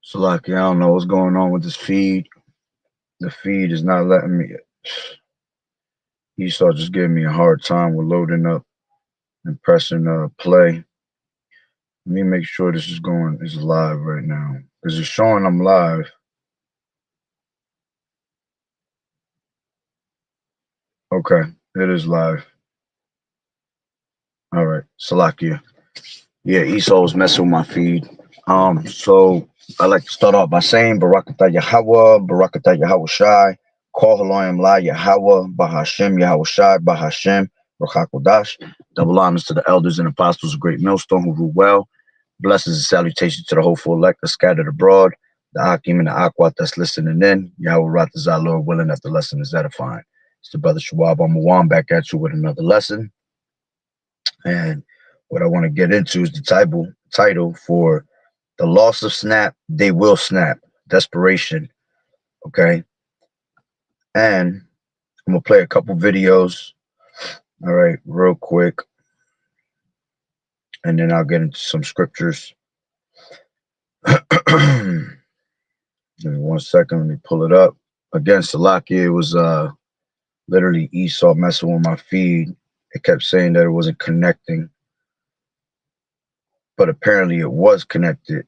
So, like, I don't know what's going on with this feed. The feed is not letting me. Esau just gave me a hard time with loading up and pressing play. Let me make sure this is live right now because it's showing I'm live. Okay, it is live. All right, Salakia. Yeah, Esau was messing with my feed. So I like to start off by saying Barakatah Yahweh, Barakatah Yahweh Shai, Call Haloyim La Yahweh, Bahashem Yahweh Shai, Bahashem, Rochakodash. Double honors to the elders and apostles of Great Millstone who rule well. Blessings and salutations to the hopeful elect that scattered abroad, the Akim and the Akwat that's listening in. Yahweh Ratazah, Lord willing that the lesson is edifying. It's the brother Shawab Amawan back at you with another lesson. And what I want to get into is the title for the loss of snap, they will snap. Desperation. Okay. And I'm gonna play a couple videos. All right, real quick. And then I'll get into some scriptures. Give me 1 second, let me pull it up. Again, Salakia, it was literally Esau messing with my feed. It kept saying that it wasn't connecting. But apparently it was connected.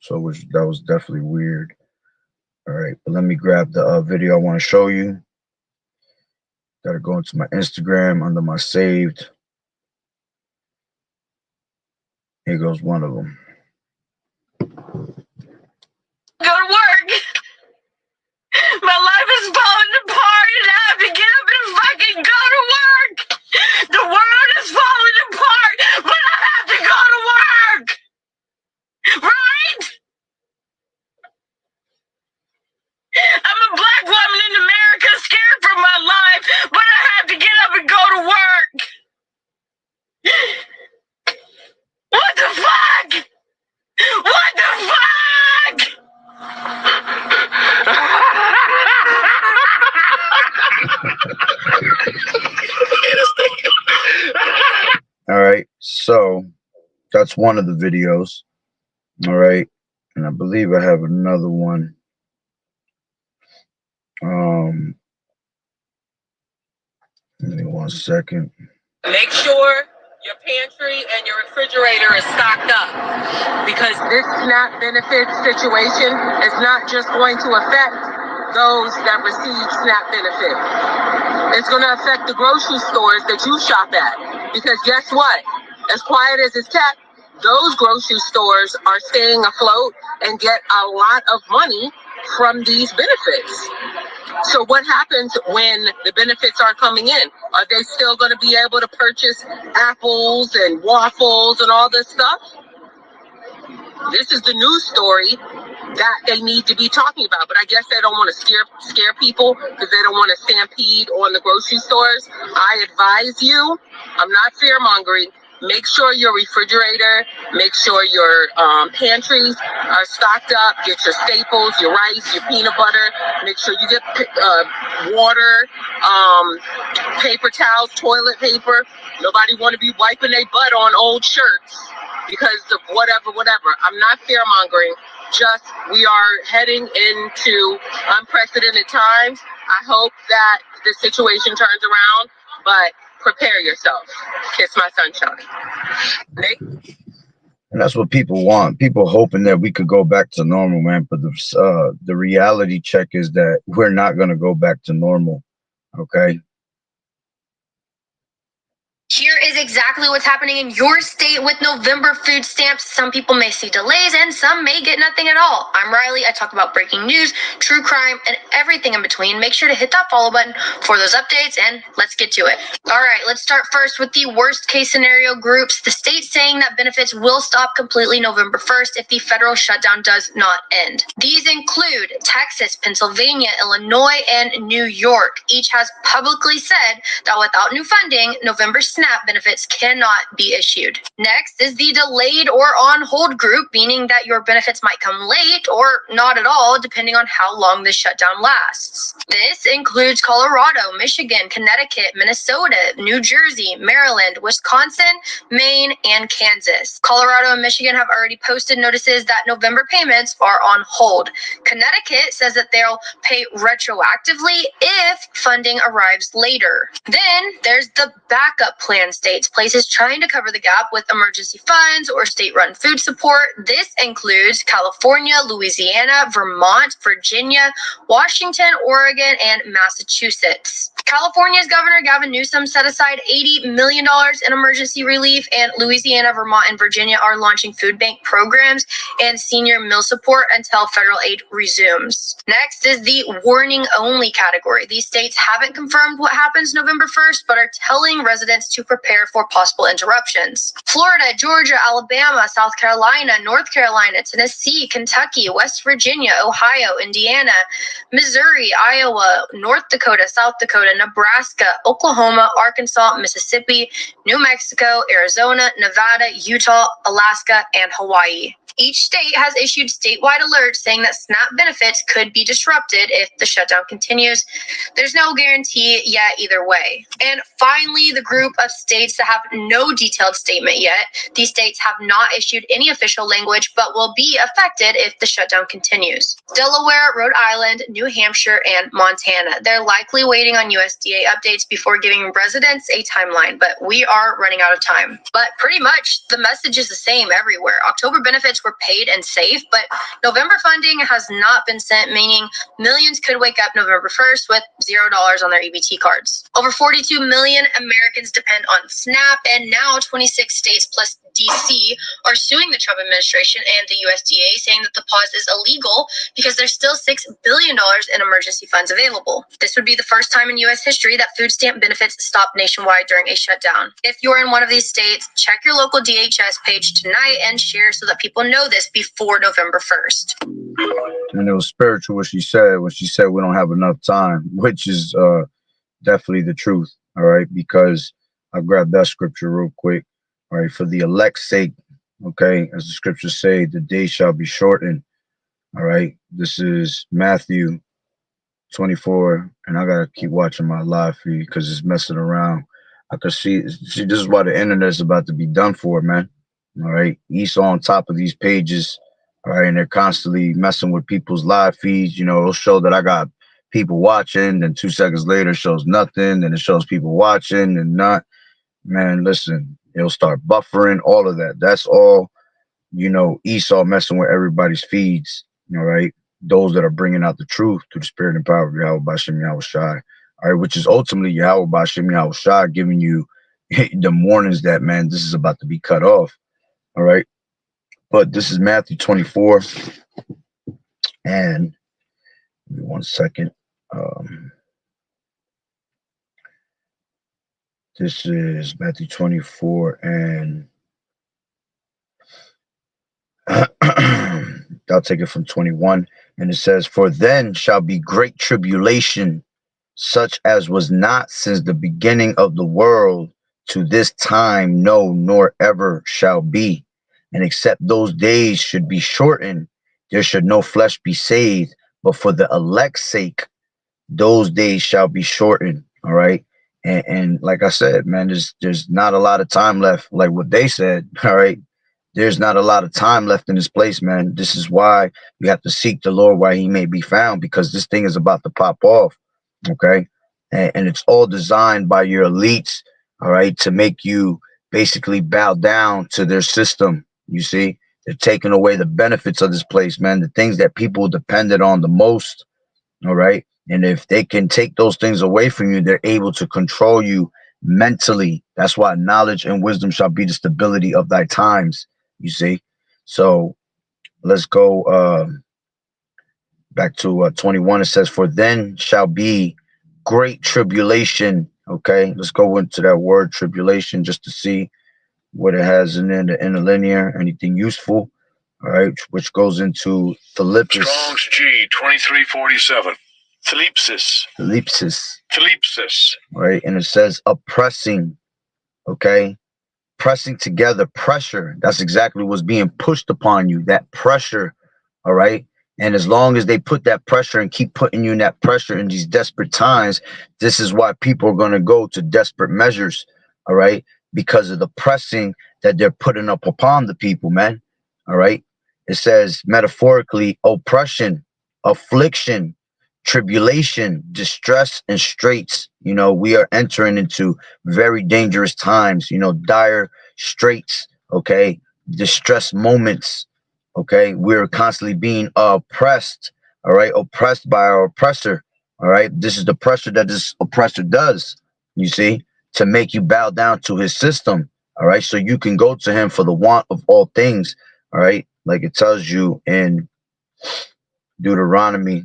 So that was definitely weird. All right, but let me grab the video I want to show you. Got to go into my Instagram under my saved. Here goes one of them. Go to work. My life is falling apart and I have to get up and fucking go to work. The world is falling apart, but I have to go to work. Right? I'm a black woman in America scared for my life, but I have to get up and go to work. What the fuck? What the fuck? All right, so that's one of the videos. All right, and I believe I have another one. Give me 1 second. Make sure your pantry and your refrigerator is stocked up, because this SNAP benefit situation is not just going to affect those that receive SNAP benefit. It's going to affect the grocery stores that you shop at, because guess what? As quiet as it's kept, those grocery stores are staying afloat and get a lot of money from these benefits. So what happens when the benefits are coming in? Are they still going to be able to purchase apples and waffles and all this stuff? This is the news story that they need to be talking about. But I guess they don't want to scare people because they don't want to stampede on the grocery stores. I advise you, I'm not fear-mongering, make sure your refrigerator, make sure your pantries are stocked up. Get your staples, your rice, your peanut butter. Make sure you get water, paper towels, toilet paper. Nobody want to be wiping their butt on old shirts because of whatever. I'm not fear-mongering. Just we are heading into unprecedented times. I hope that the situation turns around, but prepare yourself. Kiss my sunshine. Nate? And that's what people want. People hoping that we could go back to normal, man. But the reality check is that we're not going to go back to normal. Okay. Here is exactly what's happening in your state with November food stamps. Some people may see delays and some may get nothing at all. I'm Riley. I talk about breaking news, true crime, and everything in between. Make sure to hit that follow button for those updates, and let's get to it. All right, let's start first with the worst case scenario groups. The state saying that benefits will stop completely November 1st if the federal shutdown does not end. These include Texas, Pennsylvania, Illinois, and New York. Each has publicly said that without new funding, November 2nd SNAP benefits cannot be issued. Next is the delayed or on hold group, meaning that your benefits might come late or not at all, depending on how long the shutdown lasts. This includes Colorado, Michigan, Connecticut, Minnesota, New Jersey, Maryland, Wisconsin, Maine, and Kansas. Colorado and Michigan have already posted notices that November payments are on hold. Connecticut says that they'll pay retroactively if funding arrives later. Then there's the backup plan states, places trying to cover the gap with emergency funds or state-run food support. This includes California, Louisiana, Vermont, Virginia, Washington, Oregon, and Massachusetts. California's Governor Gavin Newsom set aside $80 million in emergency relief, and Louisiana, Vermont, and Virginia are launching food bank programs and senior meal support until federal aid resumes. Next is the warning-only category. These states haven't confirmed what happens November 1st, but are telling residents to prepare for possible interruptions. Florida, Georgia, Alabama, South Carolina, North Carolina, Tennessee, Kentucky, West Virginia, Ohio, Indiana, Missouri, Iowa, North Dakota, South Dakota, Nebraska, Oklahoma, Arkansas, Mississippi, New Mexico, Arizona, Nevada, Utah, Alaska, and Hawaii. Each state has issued statewide alerts saying that SNAP benefits could be disrupted if the shutdown continues. There's no guarantee yet either way. And finally, the group of states that have no detailed statement yet. These states have not issued any official language, but will be affected if the shutdown continues. Delaware, Rhode Island, New Hampshire, and Montana. They're likely waiting on USDA updates before giving residents a timeline, but we are running out of time. But pretty much the message is the same everywhere. October benefits were paid and safe, but November funding has not been sent, meaning millions could wake up November 1st with $0 on their EBT cards. Over 42 million Americans depend on SNAP, and now 26 states plus DC are suing the Trump administration and the USDA, saying that the pause is illegal because there's still $6 billion in emergency funds available. This would be the first time in U.S. history that food stamp benefits stop nationwide during a shutdown. If you're in one of these states, check your local DHS page tonight and share so that people know this before November 1st. And it was spiritual what she said when she said we don't have enough time, which is definitely the truth. All right, because I grabbed that scripture real quick. All right, for the elect's sake, okay, as the scriptures say, the day shall be shortened. All right, this is Matthew 24, and I gotta keep watching my live feed because it's messing around. I could see this is why the internet is about to be done for, man. All right, Esau on top of these pages. All right, and they're constantly messing with people's live feeds. You know, it'll show that I got people watching, then 2 seconds later it shows nothing, then it shows people watching and not. Man, listen, it'll start buffering, all of that. That's all, you know, Esau messing with everybody's feeds, all right? Those that are bringing out the truth through the spirit and power of Yahweh Bashem Yahweh Shai, all right, which is ultimately Yahweh Bashem Yahweh Shai giving you the warnings that, man, this is about to be cut off, all right? But this is Matthew 24, and give me 1 second. This is Matthew 24, and I'll take it from 21. And it says, for then shall be great tribulation, such as was not since the beginning of the world to this time, no, nor ever shall be. And except those days should be shortened, there should no flesh be saved. But for the elect's sake, those days shall be shortened. All right. And like I said, man, there's not a lot of time left. Like what they said, all right, there's not a lot of time left in this place, man. This is why you have to seek the Lord while he may be found, because this thing is about to pop off, okay? And it's all designed by your elites, all right, to make you basically bow down to their system. You see, they're taking away the benefits of this place, man, the things that people depended on the most, all right? And if they can take those things away from you, they're able to control you mentally. That's why knowledge and wisdom shall be the stability of thy times, you see. So let's go back to 21. It says, for then shall be great tribulation. Okay, let's go into that word tribulation just to see what it has in the interlinear, anything useful. All right, which goes into Philippians. Strong's G 2347. Thlipsis. Thlipsis. Thlipsis. Right, and it says oppressing. Okay, pressing together, pressure. That's exactly what's being pushed upon you. That pressure. All right. And as long as they put that pressure and keep putting you in that pressure in these desperate times, this is why people are going to go to desperate measures. All right. Because of the pressing that they're putting up upon the people, man. All right. It says metaphorically oppression, affliction, tribulation, distress, and straits. We are entering into very dangerous times, dire straits. Okay. Distress moments. Okay, we're constantly being oppressed. All right, oppressed by our oppressor. All right, this is the pressure that this oppressor does, you see, to make you bow down to his system. All right, so you can go to him for the want of all things. All right, like it tells you in Deuteronomy,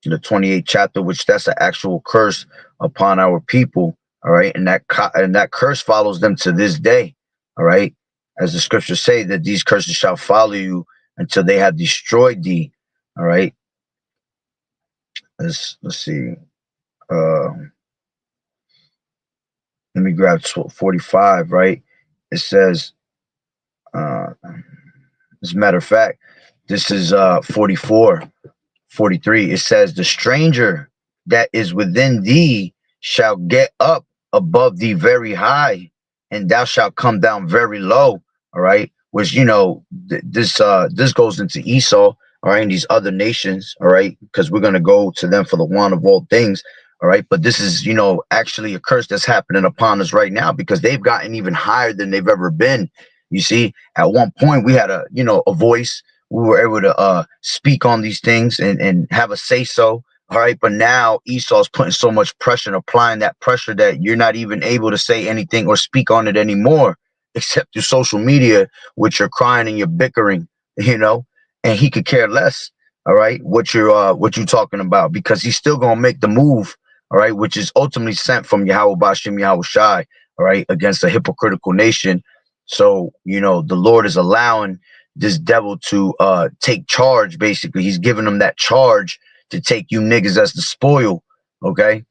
the 28th chapter, which that's an actual curse upon our people. All right, and that curse follows them to this day. All right, as the scriptures say that these curses shall follow you until they have destroyed thee. All right, let's see. Uh, let me grab 45. Right, it says, as a matter of fact, this is 44. 43, it says, the stranger that is within thee shall get up above thee very high, and thou shalt come down very low. All right, which this goes into Esau, all right, and these other nations, all right, because we're going to go to them for the want of all things. All right, but this is actually a curse that's happening upon us right now, because they've gotten even higher than they've ever been. You see, at one point we had a voice. We were able to speak on these things and have a say so. All right. But now Esau's putting so much pressure and applying that pressure that you're not even able to say anything or speak on it anymore, except through social media, which you're crying and you're bickering, and he could care less. All right. What you're talking about, because he's still going to make the move. All right. Which is ultimately sent from Yahweh Bashim Yahweh Shai. All right. Against a hypocritical nation. So, the Lord is allowing this devil to take charge. Basically, he's giving them that charge to take you niggas as the spoil. Okay,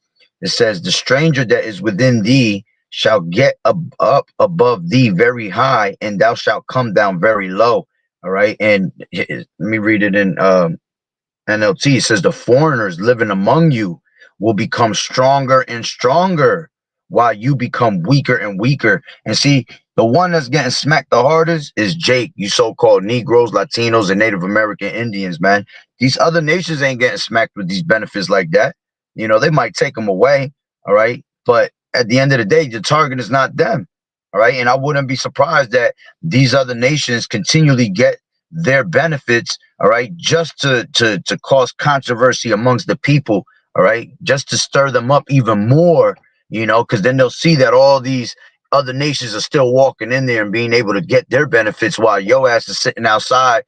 it says, the stranger that is within thee shall get up above thee very high, and thou shalt come down very low. All right, and let me read it in NLT. It says, the foreigners living among you will become stronger and stronger, while you become weaker and weaker. And see, the one that's getting smacked the hardest is Jake, you so-called Negroes, Latinos, and Native American Indians, man. These other nations ain't getting smacked with these benefits like that. They might take them away, all right? But at the end of the day, the target is not them, all right? And I wouldn't be surprised that these other nations continually get their benefits, all right, just to cause controversy amongst the people, all right, just to stir them up even more, because then they'll see that all these other nations are still walking in there and being able to get their benefits while your ass is sitting outside,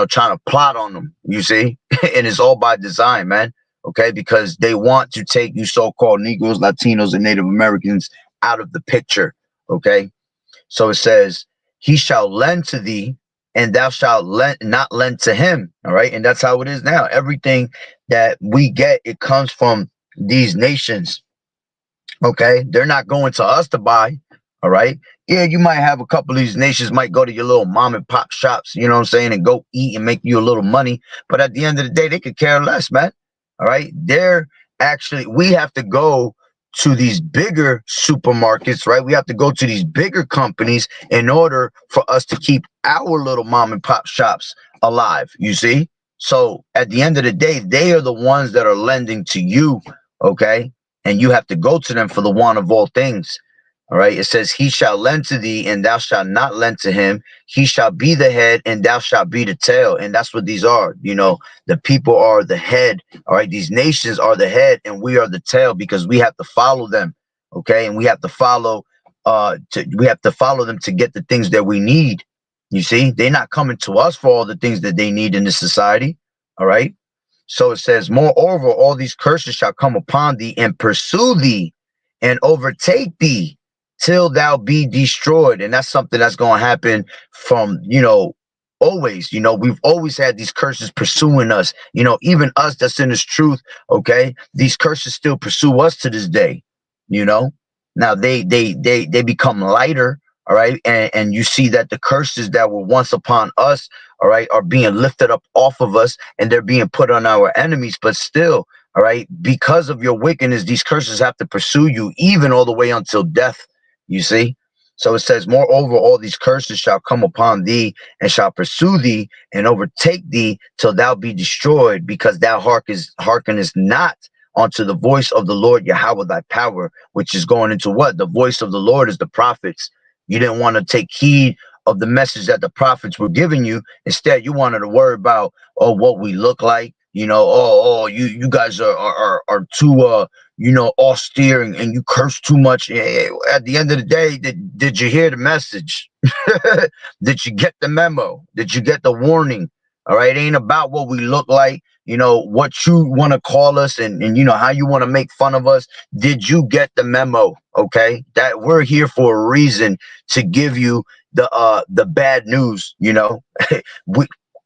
trying to plot on them, you see? And it's all by design, man. Okay, because they want to take you so-called Negroes, Latinos, and Native Americans out of the picture. Okay, so it says, he shall lend to thee, and thou shalt not lend to him. All right, and that's how it is now. Everything that we get, it comes from these nations. Okay, they're not going to us to buy. All right, yeah, you might have a couple of these nations might go to your little mom and pop shops, you know what I'm saying, and go eat and make you a little money. But at the end of the day, they could care less, man. All right, we have to go to these bigger supermarkets, right? We have to go to these bigger companies in order for us to keep our little mom and pop shops alive, you see? So at the end of the day, they are the ones that are lending to you, okay? And you have to go to them for the want of all things. All right. It says, he shall lend to thee, and thou shalt not lend to him. He shall be the head, and thou shalt be the tail. And that's what these are. The people are the head. All right. These nations are the head, and we are the tail, because we have to follow them. Okay. And we have to follow them to get the things that we need. You see, they're not coming to us for all the things that they need in this society. All right. So it says, moreover, all these curses shall come upon thee and pursue thee and overtake thee till thou be destroyed. And that's something that's going to happen from, always. We've always had these curses pursuing us, even us that's in this truth. Okay. These curses still pursue us to this day, Now they become lighter, all right, and you see that the curses that were once upon us, all right, are being lifted up off of us, and they're being put on our enemies. But still, all right, because of your wickedness, these curses have to pursue you even all the way until death. You see. So it says, moreover, all these curses shall come upon thee and shall pursue thee and overtake thee till thou be destroyed, because thou hearkenest not unto the voice of the Lord Yahweh thy power, which is going into what? The voice of the Lord is the prophets. You didn't want to take heed of the message that the prophets were giving you. Instead, you wanted to worry about, oh, what we look like. You guys are too austere, and you curse too much. At the end of the day, did you hear the message? Did you get the memo? Did you get the warning? All right, it ain't about what we look like, what you want to call us, and how you want to make fun of us. Did you get the memo? Okay, that we're here for a reason, to give you the bad news. we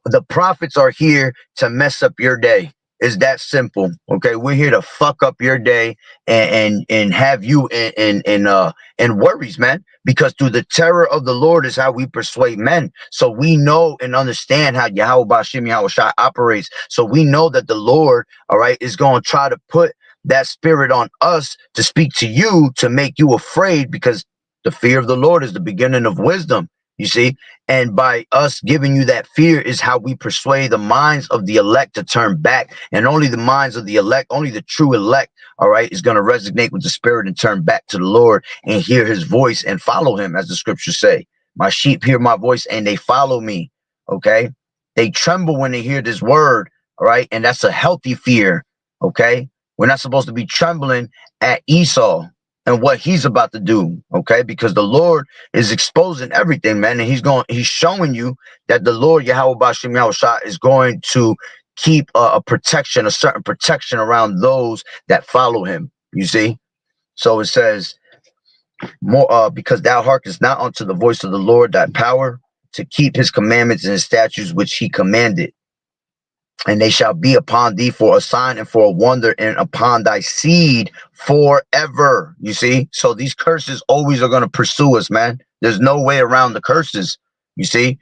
the prophets are here to mess up your day. It's that simple. Okay, we're here to fuck up your day, and have you in worries, man. Because through the terror of the Lord is how we persuade men. So we know and understand how Yahweh Bashim Yahweh Shai operates. So we know that the Lord, all right, is going to try to put that spirit on us to speak to you, to make you afraid, because the fear of the Lord is the beginning of wisdom. You see, and by us giving you that fear is how we persuade the minds of the elect to turn back. And only the minds of the elect, only the true elect, all right, is going to resonate with the spirit and turn back to the Lord and hear his voice and follow him, as the scriptures say. My sheep hear my voice and they follow me. Okay. They tremble when they hear this word. All right. And that's a healthy fear. Okay. We're not supposed to be trembling at Esau and what he's about to do. Okay. Because the Lord is exposing everything, man. And he's showing you that the Lord Yahweh Bashim Yahweh Shah is going to keep a certain protection around those that follow him. You see? So it says, more because thou hearkenest not unto the voice of the Lord thy power, to keep his commandments and his statutes which he commanded. And they shall be upon thee for a sign and for a wonder, and upon thy seed forever. You see? So these curses always are going to pursue us, man. There's no way around the curses. You see?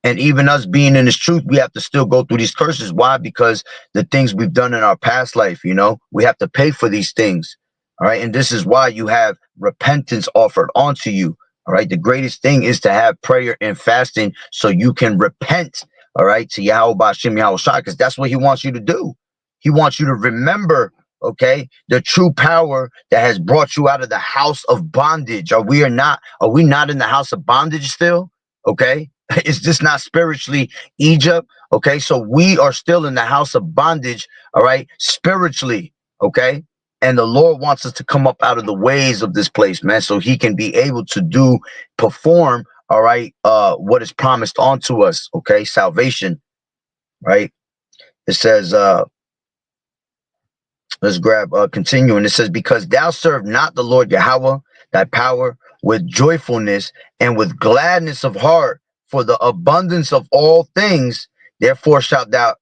And even us being in this truth, we have to still go through these curses. Why? Because the things we've done in our past life, we have to pay for these things. All right. And this is why you have repentance offered onto you. All right. The greatest thing is to have prayer and fasting so you can repent. All right. To Yahweh Bashim Yahweh Shai, because that's what he wants you to do. He wants you to remember, okay, the true power that has brought you out of the house of bondage. Are we not in the house of bondage still? Okay. Is this not spiritually Egypt? Okay. So we are still in the house of bondage. All right. Spiritually. Okay. And the Lord wants us to come up out of the ways of this place, man, so he can be able to perform, all right, what is promised onto us, okay, salvation, right? It says, let's grab, continuing. It says, because thou serve not the Lord Yahweh, thy power, with joyfulness and with gladness of heart, for the abundance of all things, therefore shalt thou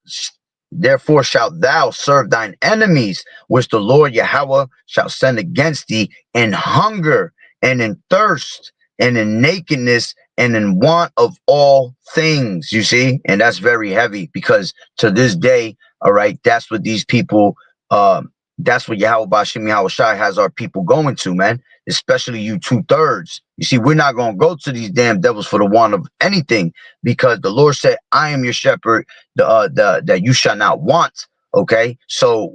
serve thine enemies, which the Lord Yahweh shall send against thee, in hunger and in thirst and in nakedness and in want of all things. You see? And that's very heavy, because to this day, all right, that's what these people, that's what Yahweh Bashim Yahweh Shai has our people going to, man. Especially you 2/3. You see, we're not going to go to these damn devils for the want of anything, because the Lord said, I am your shepherd, that you shall not want. Okay. So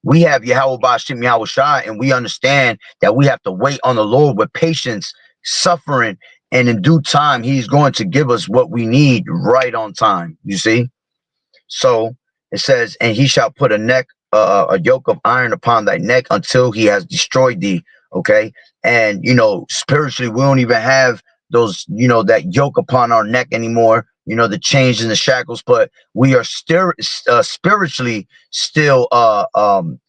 we have Yahweh Bashim Yahweh Shai, and we understand that we have to wait on the Lord with patience, suffering, and in due time, he's going to give us what we need right on time. You see? So it says, and he shall put a yoke of iron upon thy neck until he has destroyed thee. Okay. And, spiritually, we don't even have those, that yoke upon our neck anymore, the chains and the shackles, but we are still spiritually still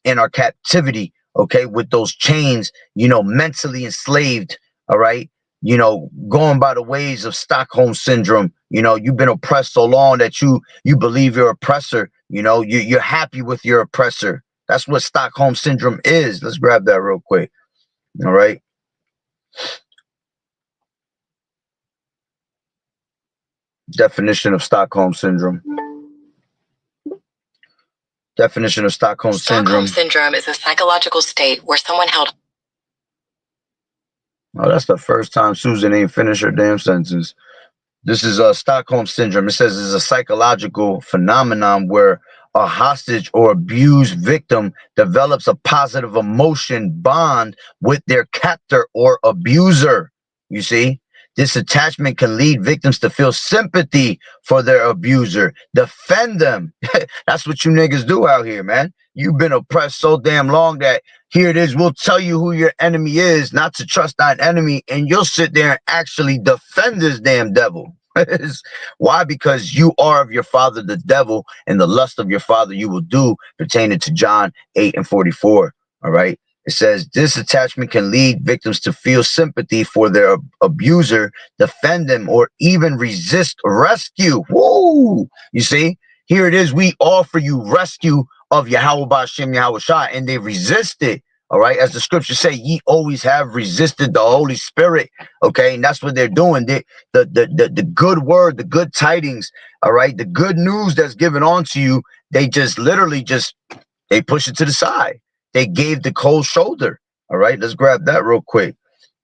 in our captivity. Okay. With those chains, mentally enslaved. All right. Going by the ways of Stockholm syndrome. You've been oppressed so long that you believe your oppressor. You're happy with your oppressor. That's what Stockholm syndrome is. Let's grab that real quick. All right. Definition of Stockholm Syndrome. Definition of Stockholm Syndrome. Stockholm Syndrome is a psychological state where someone held... Oh, that's the first time Susan ain't finished her damn sentence. This is Stockholm Syndrome. It says it's a psychological phenomenon where a hostage or abused victim develops a positive emotion bond with their captor or abuser. You see, this attachment can lead victims to feel sympathy for their abuser, defend them. That's what you niggas do out here, man. You've been oppressed so damn long that here it is. We'll tell you who your enemy is, not to trust thine enemy, and you'll sit there and actually defend this damn devil. Why? Because you are of your father the devil, and the lust of your father you will do, pertaining to John 8:44. All right. It says this attachment can lead victims to feel sympathy for their abuser, defend them, or even resist rescue. Woo! You see, here it is. We offer you rescue of Yahweh Ba'Shem Yahweh Shai, and they resist it. All right, as the scriptures say, ye always have resisted the Holy Spirit. Okay, and that's what they're doing. The good word, the good tidings, all right, the good news that's given on to you, they just literally they push it to the side. They gave the cold shoulder. All right, let's grab that real quick.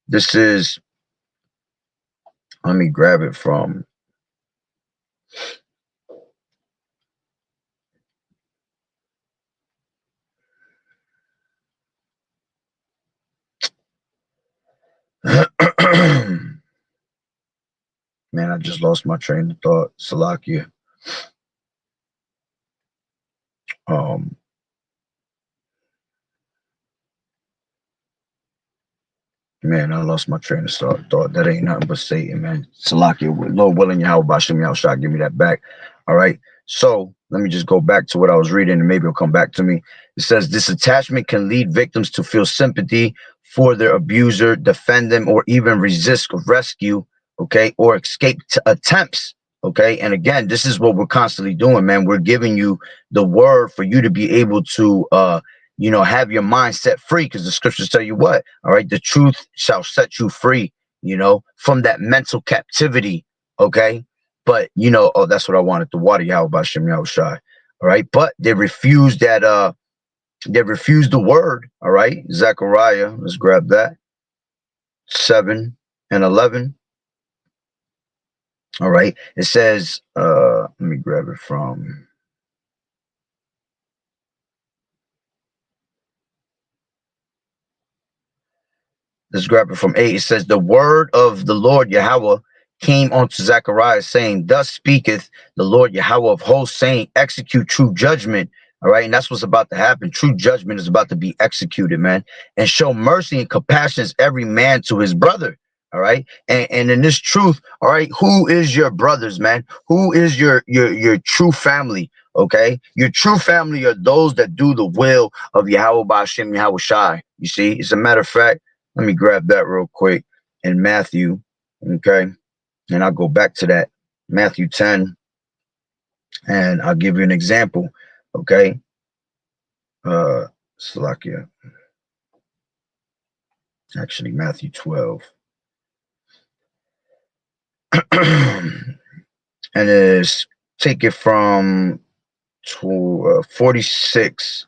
This is, let me grab it from man, I just lost my train of thought. Salakia. Man, I lost my train of thought. That ain't nothing but Satan, man. Salakia, Lord willing, Yahweh Ba'Shem Yahweh Shai, give me that back. All right. So let me just go back to what I was reading, and maybe it'll come back to me. It says this attachment can lead victims to feel sympathy for their abuser, defend them, or even resist rescue, okay, or escape attempts. Okay. And again, this is what we're constantly doing, man. We're giving you the word for you to be able to have your mind set free, because the scriptures tell you what, all right, the truth shall set you free, from that mental captivity. Okay. But, oh, that's what I wanted, to water Yahweh Ba'Shem Yahweh Shai. All right. But they refused they refused the word. All right. Zechariah, let's grab that. 7 and 11. All right. It says, let me grab it from. Let's grab it from 8. It says, the word of the Lord Yahweh came unto Zechariah, saying, thus speaketh the Lord Yahweh of hosts, saying, execute true judgment. All right. And that's what's about to happen. True judgment is about to be executed, man. And show mercy and compassion every man to his brother. All right. And in this truth, all right, who is your brothers, man? Who is your true family? Okay. Your true family are those that do the will of Yahweh Ba'Shem Yahweh Shai. You see, as a matter of fact, let me grab that real quick in Matthew. Okay. And I'll go back to that, Matthew 10, and I'll give you an example. Okay. Salakia. Actually, Matthew 12. And it's take it from 46.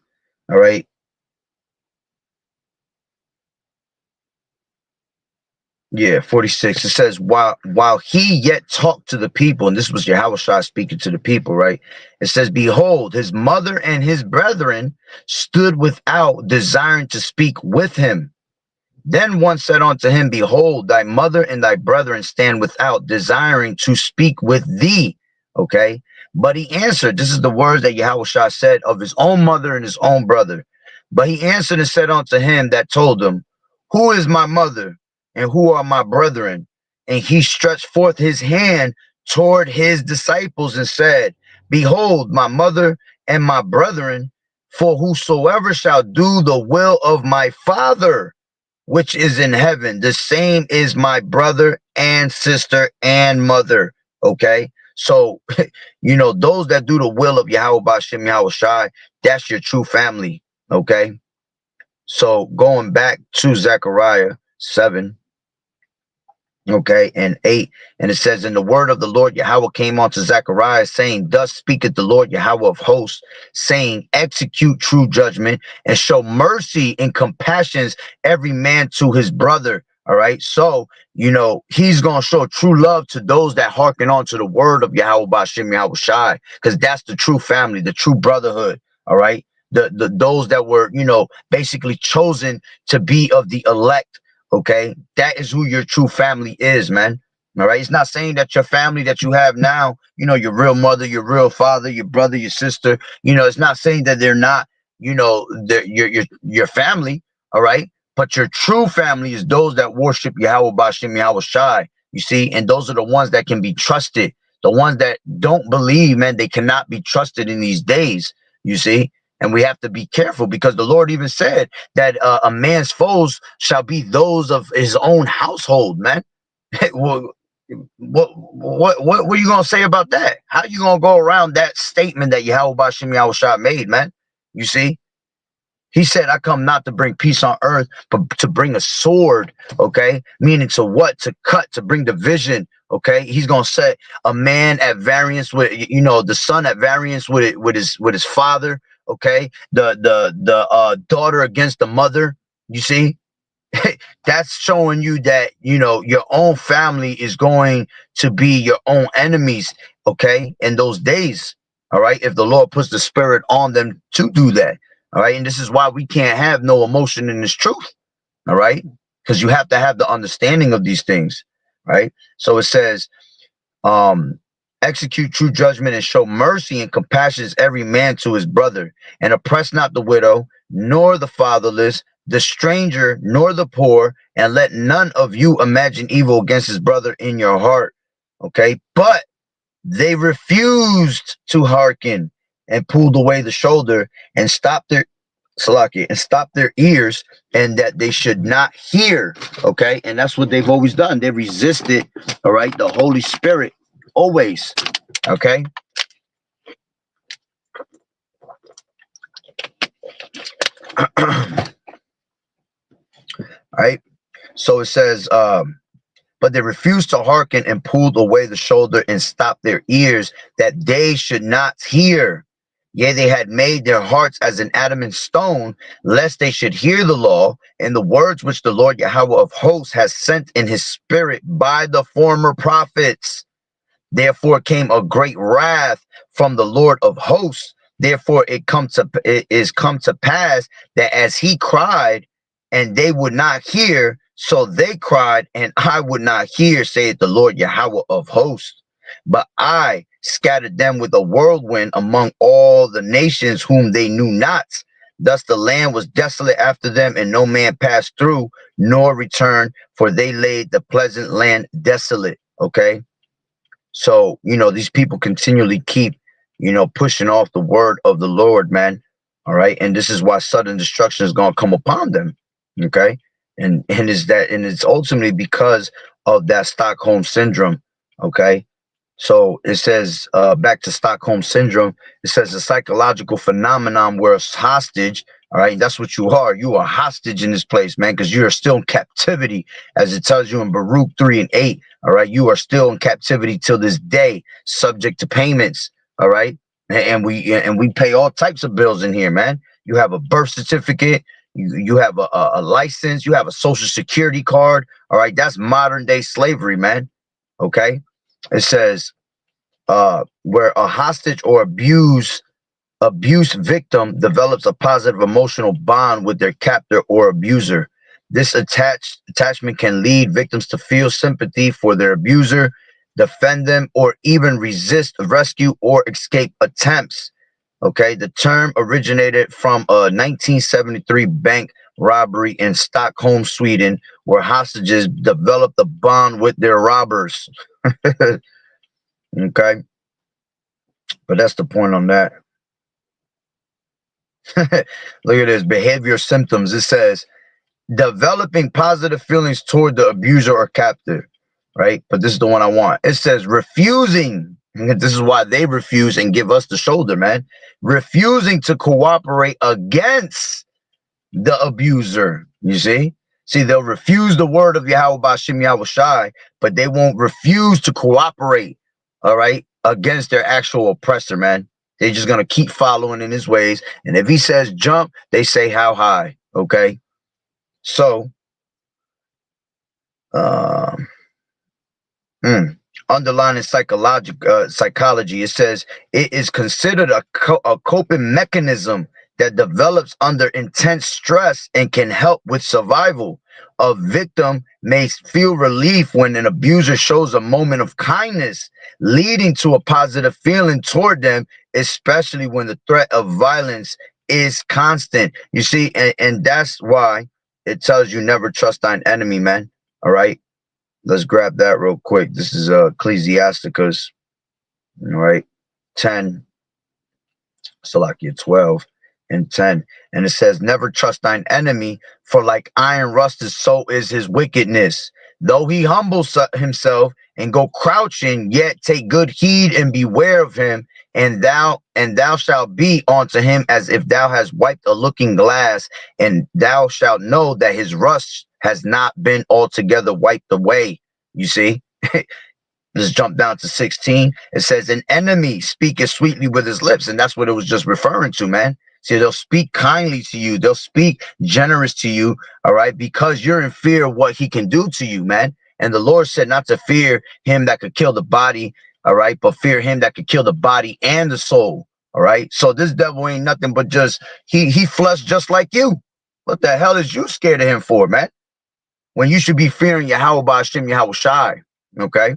All right. Yeah, 46. It says, while he yet talked to the people, and this was Yahushua speaking to the people, right? It says, behold, his mother and his brethren stood without, desiring to speak with him. Then one said unto him, behold, thy mother and thy brethren stand without, desiring to speak with thee. Okay. But he answered, this is the words that Yahushua said of his own mother and his own brother. But he answered and said unto him that told him, who is my mother and who are my brethren? And he stretched forth his hand toward his disciples and said, behold, my mother and my brethren, for whosoever shall do the will of my Father, which is in heaven, the same is my brother and sister and mother. Okay. So, those that do the will of Yahweh Ba'Shem Yahweh Shai, that's your true family. Okay. So going back to Zechariah 7, Okay, and 8, and it says, and the word of the Lord Yahweh came unto Zechariah, saying, thus speaketh the Lord Yahweh of hosts, saying, execute true judgment and show mercy and compassions every man to his brother. All right, so he's gonna show true love to those that hearken on to the word of Yahweh Bashem Yahweh Shai, because that's the true family, the true brotherhood. All right, the those that were basically chosen to be of the elect. Okay, that is who your true family is, man. All right, it's not saying that your family that you have now, your real mother, your real father, your brother, your sister, it's not saying that they're not, your family. All right, but your true family is those that worship Yahweh Bashem Yahweh Shai. You see, and those are the ones that can be trusted. The ones that don't believe, man, they cannot be trusted in these days. You see, and we have to be careful, because the Lord even said that a man's foes shall be those of his own household, man. Well, what are you gonna say about that? How you gonna go around that statement that Yahweh Bashem Yahweh Shah made, man? You see, he said, I come not to bring peace on earth, but to bring a sword. Okay, meaning to what? To cut, to bring division. Okay, he's gonna set a man at variance with, the son at variance with his father. Okay, the daughter against the mother. You see, that's showing you that your own family is going to be your own enemies. Okay, in those days. All right, if the Lord puts the spirit on them to do that. All right, and this is why we can't have no emotion in this truth. All right, because you have to have the understanding of these things. Right, so it says, um execute true judgment and show mercy and compassion every man to his brother, and oppress not the widow nor the fatherless, the stranger nor the poor, and let none of you imagine evil against his brother in your heart. Okay, but they refused to hearken, and pulled away the shoulder, and stopped their ears, and that they should not hear. Okay, and that's what they've always done. They resisted, all right, the Holy Spirit always. Okay, all right. So it says, but they refused to hearken, and pulled away the shoulder, and stopped their ears, that they should not hear. Yea, they had made their hearts as an adamant stone, lest they should hear the law and the words which the Lord Yahweh of hosts has sent in his spirit by the former prophets. Therefore came a great wrath from the Lord of hosts. Therefore it is come to pass that as he cried, and they would not hear, so they cried, and I would not hear, saith the Lord Yahweh of hosts. But I scattered them with a whirlwind among all the nations whom they knew not. Thus the land was desolate after them, and no man passed through, nor returned, for they laid the pleasant land desolate. Okay. So, these people continually keep, pushing off the word of the Lord, man. All right. And this is why sudden destruction is going to come upon them. Okay. And it's ultimately because of that Stockholm syndrome. Okay. So it says, back to Stockholm syndrome, it says a psychological phenomenon where it's hostage. All right, that's what you are. You are hostage in this place, man, because you are still in captivity, as it tells you in Baruch 3 and 8. All right, you are still in captivity till this day, subject to payments. All right, and we pay all types of bills in here, man. You have a birth certificate, you have a license, you have a social security card. All right, that's modern day slavery, man. Okay, it says, where a hostage or abuse victim develops a positive emotional bond with their captor or abuser. This attachment can lead victims to feel sympathy for their abuser, defend them, or even resist rescue or escape attempts. Okay, the term originated from a 1973 bank robbery in Stockholm, Sweden, where hostages developed a bond with their robbers. Okay, but that's the point on that. Look at this behavior symptoms. It says developing positive feelings toward the abuser or captor, right? But this is the one I want. It says refusing. This is why they refuse and give us the shoulder, man. Refusing to cooperate against the abuser. You see, See, they'll refuse the word of Yahweh Bashim Yahweh Shai, but they won't refuse to cooperate, all right, against their actual oppressor, man. They're just going to keep following in his ways. And if he says jump, they say how high, okay? So, underlining psychology, it says it is considered a coping mechanism that develops under intense stress and can help with survival. A victim may feel relief when an abuser shows a moment of kindness, leading to a positive feeling toward them, especially when the threat of violence is constant. You see, and that's why it tells you never trust thine enemy, man. All right. Let's grab that real quick. This is Ecclesiasticus, all right, 10, Salakia 12 and 10. And it says, never trust thine enemy, for like iron rusted, so is his wickedness. Though he humbles himself and go crouching, yet take good heed and beware of him, and thou shalt be unto him as if thou hast wiped a looking glass, and thou shalt know that his rust has not been altogether wiped away. You see? Let's jump down to 16. It says, an enemy speaketh sweetly with his lips. And that's what it was just referring to, man. See, they'll speak kindly to you. They'll speak generous to you, all right, because you're in fear of what he can do to you, man. And the Lord said not to fear him that could kill the body, all right, but fear him that could kill the body and the soul, all right? So this devil ain't nothing but just, he flesh just like you. What the hell is you scared of him for, man? When you should be fearing Yahweh Ba'ashem Yahweh Shai, okay?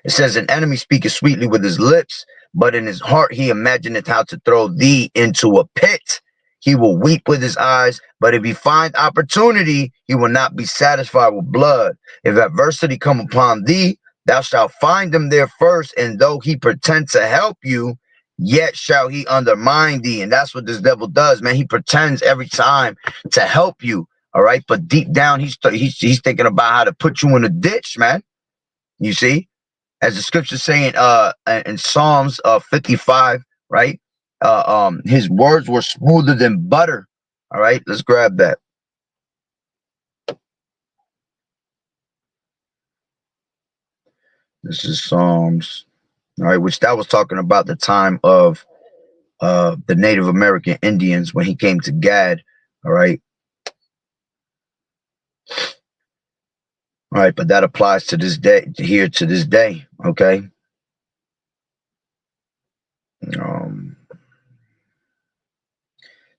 It says, an enemy speaketh sweetly with his lips, but in his heart he imagineth how to throw thee into a pit. He will weep with his eyes, but if he find opportunity, he will not be satisfied with blood. If adversity come upon thee, thou shalt find him there first, and though he pretend to help you, yet shall he undermine thee. And that's what this devil does, man. He pretends every time to help you, all right? But deep down, he's thinking about how to put you in a ditch, man. You see? As the scripture's saying in Psalms 55, right? His words were smoother than butter. All right, let's grab that. This is Psalms, all right, which that was talking about the time of the Native American Indians when he came to Gad. All right. All right, but that applies to this day, here to this day, okay?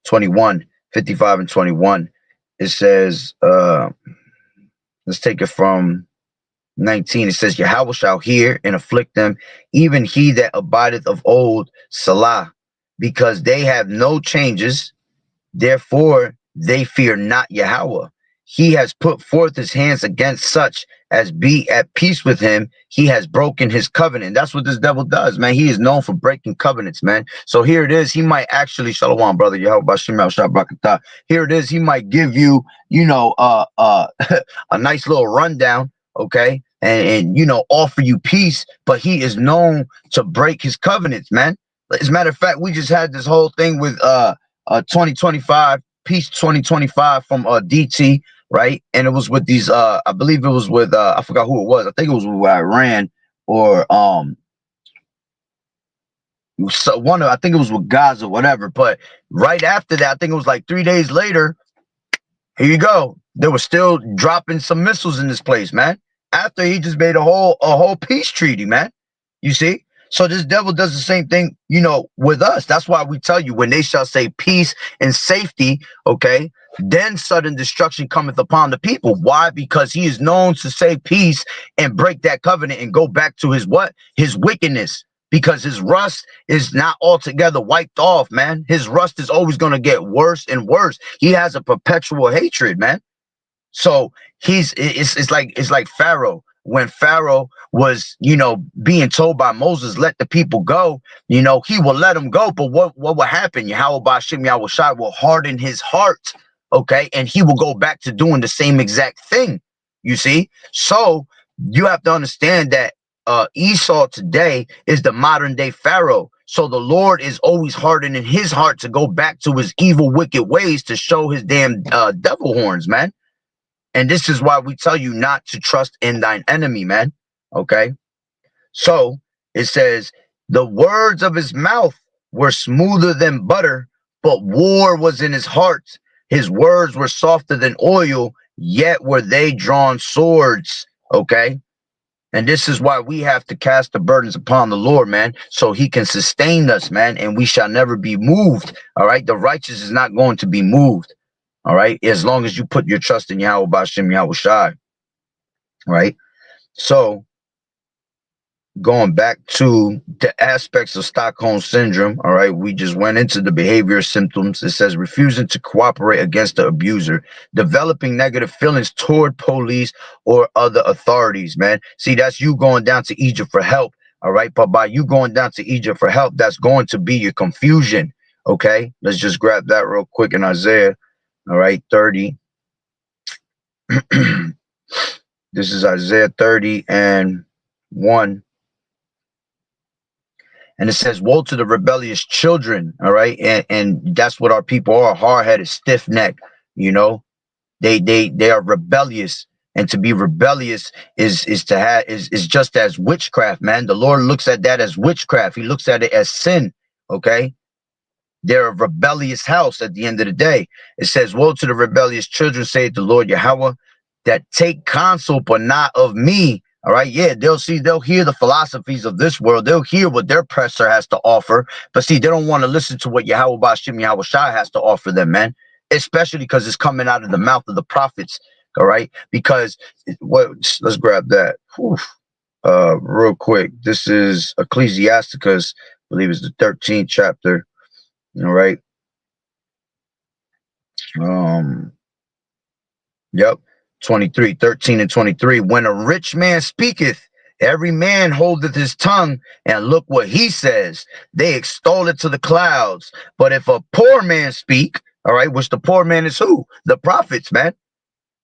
21, 55 and 21. It says, let's take it from 19. It says, Yahweh shall hear and afflict them, even he that abideth of old, Salah, because they have no changes, therefore they fear not Yahweh. He has put forth his hands against such as be at peace with him. He has broken his covenant. That's what this devil does, man. He is known for breaking covenants, man. So here it is. He might actually, Shalom, brother. Here it is. He might give you, you know, a nice little rundown, okay, and you know, offer you peace. But he is known to break his covenants, man. As a matter of fact, we just had this whole thing with 2025 Peace 2025 from DT, right? And it was with these I believe it was with I forgot who it was. I think it was with Iran or so one of, I think it was with Gaza, whatever. But right after that, I think it was like 3 days later, here you go. They were still dropping some missiles in this place, man. After he just made a whole peace treaty, man. You see? So this devil does the same thing, you know, with us. That's why we tell you, when they shall say peace and safety, okay, then sudden destruction cometh upon the people. Why? Because he is known to say peace and break that covenant and go back to his what? His wickedness. Because his rust is not altogether wiped off, man. His rust is always going to get worse and worse. He has a perpetual hatred, man. So it's like Pharaoh. When Pharaoh was, you know, being told by Moses, let the people go, you know, he will let them go. But what will happen? Yahweh Ba'ashem Yahweh Shai will harden his heart, okay? And he will go back to doing the same exact thing, you see? So you have to understand that Esau today is the modern day Pharaoh. So the Lord is always hardening his heart to go back to his evil, wicked ways to show his damn devil horns, man. And this is why we tell you not to trust in thine enemy, man. Okay. So it says, the words of his mouth were smoother than butter, but war was in his heart. His words were softer than oil, yet were they drawn swords. Okay. And this is why we have to cast the burdens upon the Lord, man, so he can sustain us, man, and we shall never be moved. All right. The righteous is not going to be moved. All right. As long as you put your trust in Yahweh Bashem Yahweh Shai. Right. So going back to the aspects of Stockholm syndrome, all right, we just went into the behavior symptoms. It says refusing to cooperate against the abuser, developing negative feelings toward police or other authorities, man. See, that's you going down to Egypt for help, all right? But by you going down to Egypt for help, that's going to be your confusion, okay? Let's just grab that real quick in Isaiah, all right, 30. This is Isaiah 30 and 1. And it says, woe to the rebellious children. All right. And that's what our people are, hard-headed, stiff-necked. You know, they are rebellious. And to be rebellious is just as witchcraft, man. The Lord looks at that as witchcraft. He looks at it as sin. Okay. They're a rebellious house at the end of the day. It says, woe to the rebellious children, saith the Lord Yahweh, that take counsel, but not of me. All right. Yeah, they'll hear the philosophies of this world. They'll hear what their presser has to offer. But see, they don't want to listen to what Yahweh Bashem Yahweh Shai has to offer them, man. Especially because it's coming out of the mouth of the prophets. All right. Because let's grab that. Whew. Real quick. This is Ecclesiasticus, I believe it's the 13th chapter. All right. Yep. 23, 13 and 23. When a rich man speaketh, every man holdeth his tongue, and look what he says. They extol it to the clouds. But if a poor man speak, all right, which the poor man is who? The prophets, man.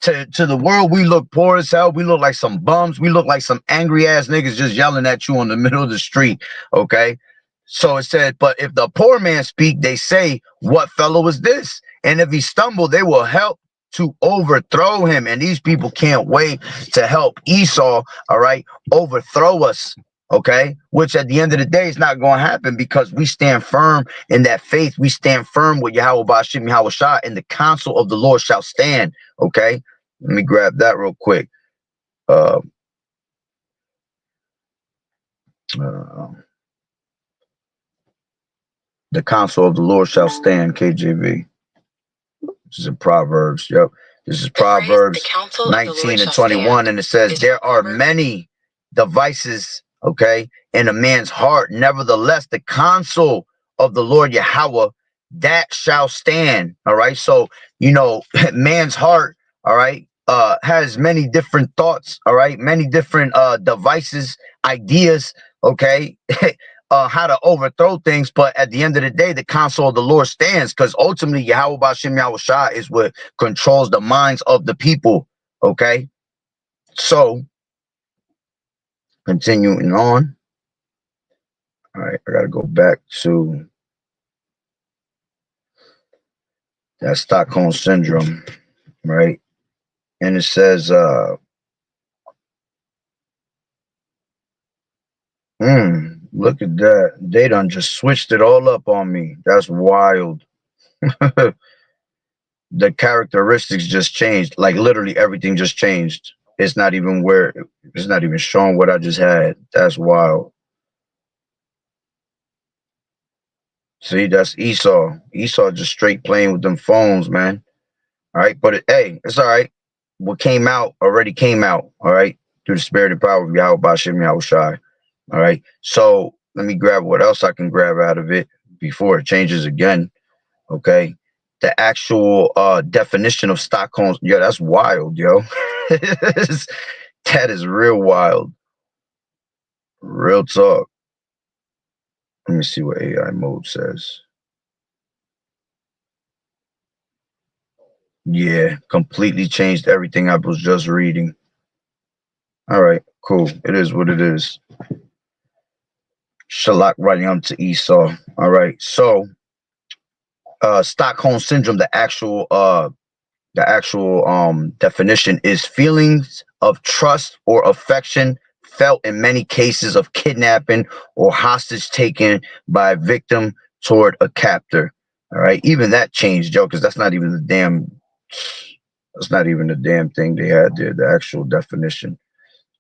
To the world, we look poor as hell. We look like some bums. We look like some angry ass niggas just yelling at you on the middle of the street. Okay. So it said, but if the poor man speak, they say, what fellow is this? And if he stumble, they will help to overthrow him. And these people can't wait to help Esau, all right, overthrow us, okay? Which at the end of the day is not going to happen because we stand firm in that faith. We stand firm with Yahweh Bashem Yahweh Shai, and the counsel of the Lord shall stand, okay? Let me grab that real quick. The counsel of the Lord shall stand, KJV. This is in Proverbs. Yep. This is Proverbs 19 and 21. And it says, there are many devices, okay, in a man's heart. Nevertheless, the counsel of the Lord Yahweh, that shall stand. All right. So, you know, man's heart, all right, has many different thoughts. All right. Many different devices, ideas. Okay. How to overthrow things, but at the end of the day, the counsel of the Lord stands, because ultimately Yahweh Bashem Yahweh Shai is what controls the minds of the people. Okay, so continuing on. All right, I gotta go back to that Stockholm syndrome, right? And it says, look at that. They done just switched it all up on me. That's wild. The characteristics just changed. Like literally everything just changed. It's not even showing what I just had. That's wild. See, that's Esau. Esau just straight playing with them phones, man. All right. But hey, it's all right. What came out already came out. All right. Through the spirit and power of Yahweh Bashem Yahweh Shai. All right. So let me grab what else I can grab out of it before it changes again. Okay. The actual definition of Stockholm. Yeah, that's wild, yo. That is real wild. Real talk. Let me see what AI mode says. Yeah, completely changed everything I was just reading. All right, cool. It is what it is. Shalak writing on to Esau. All right, so Stockholm syndrome, the actual The actual definition is feelings of trust or affection felt in many cases of kidnapping or hostage taken by a victim toward a captor. All right, even that changed, Joe, because that's not even the damn thing they had there. The actual definition.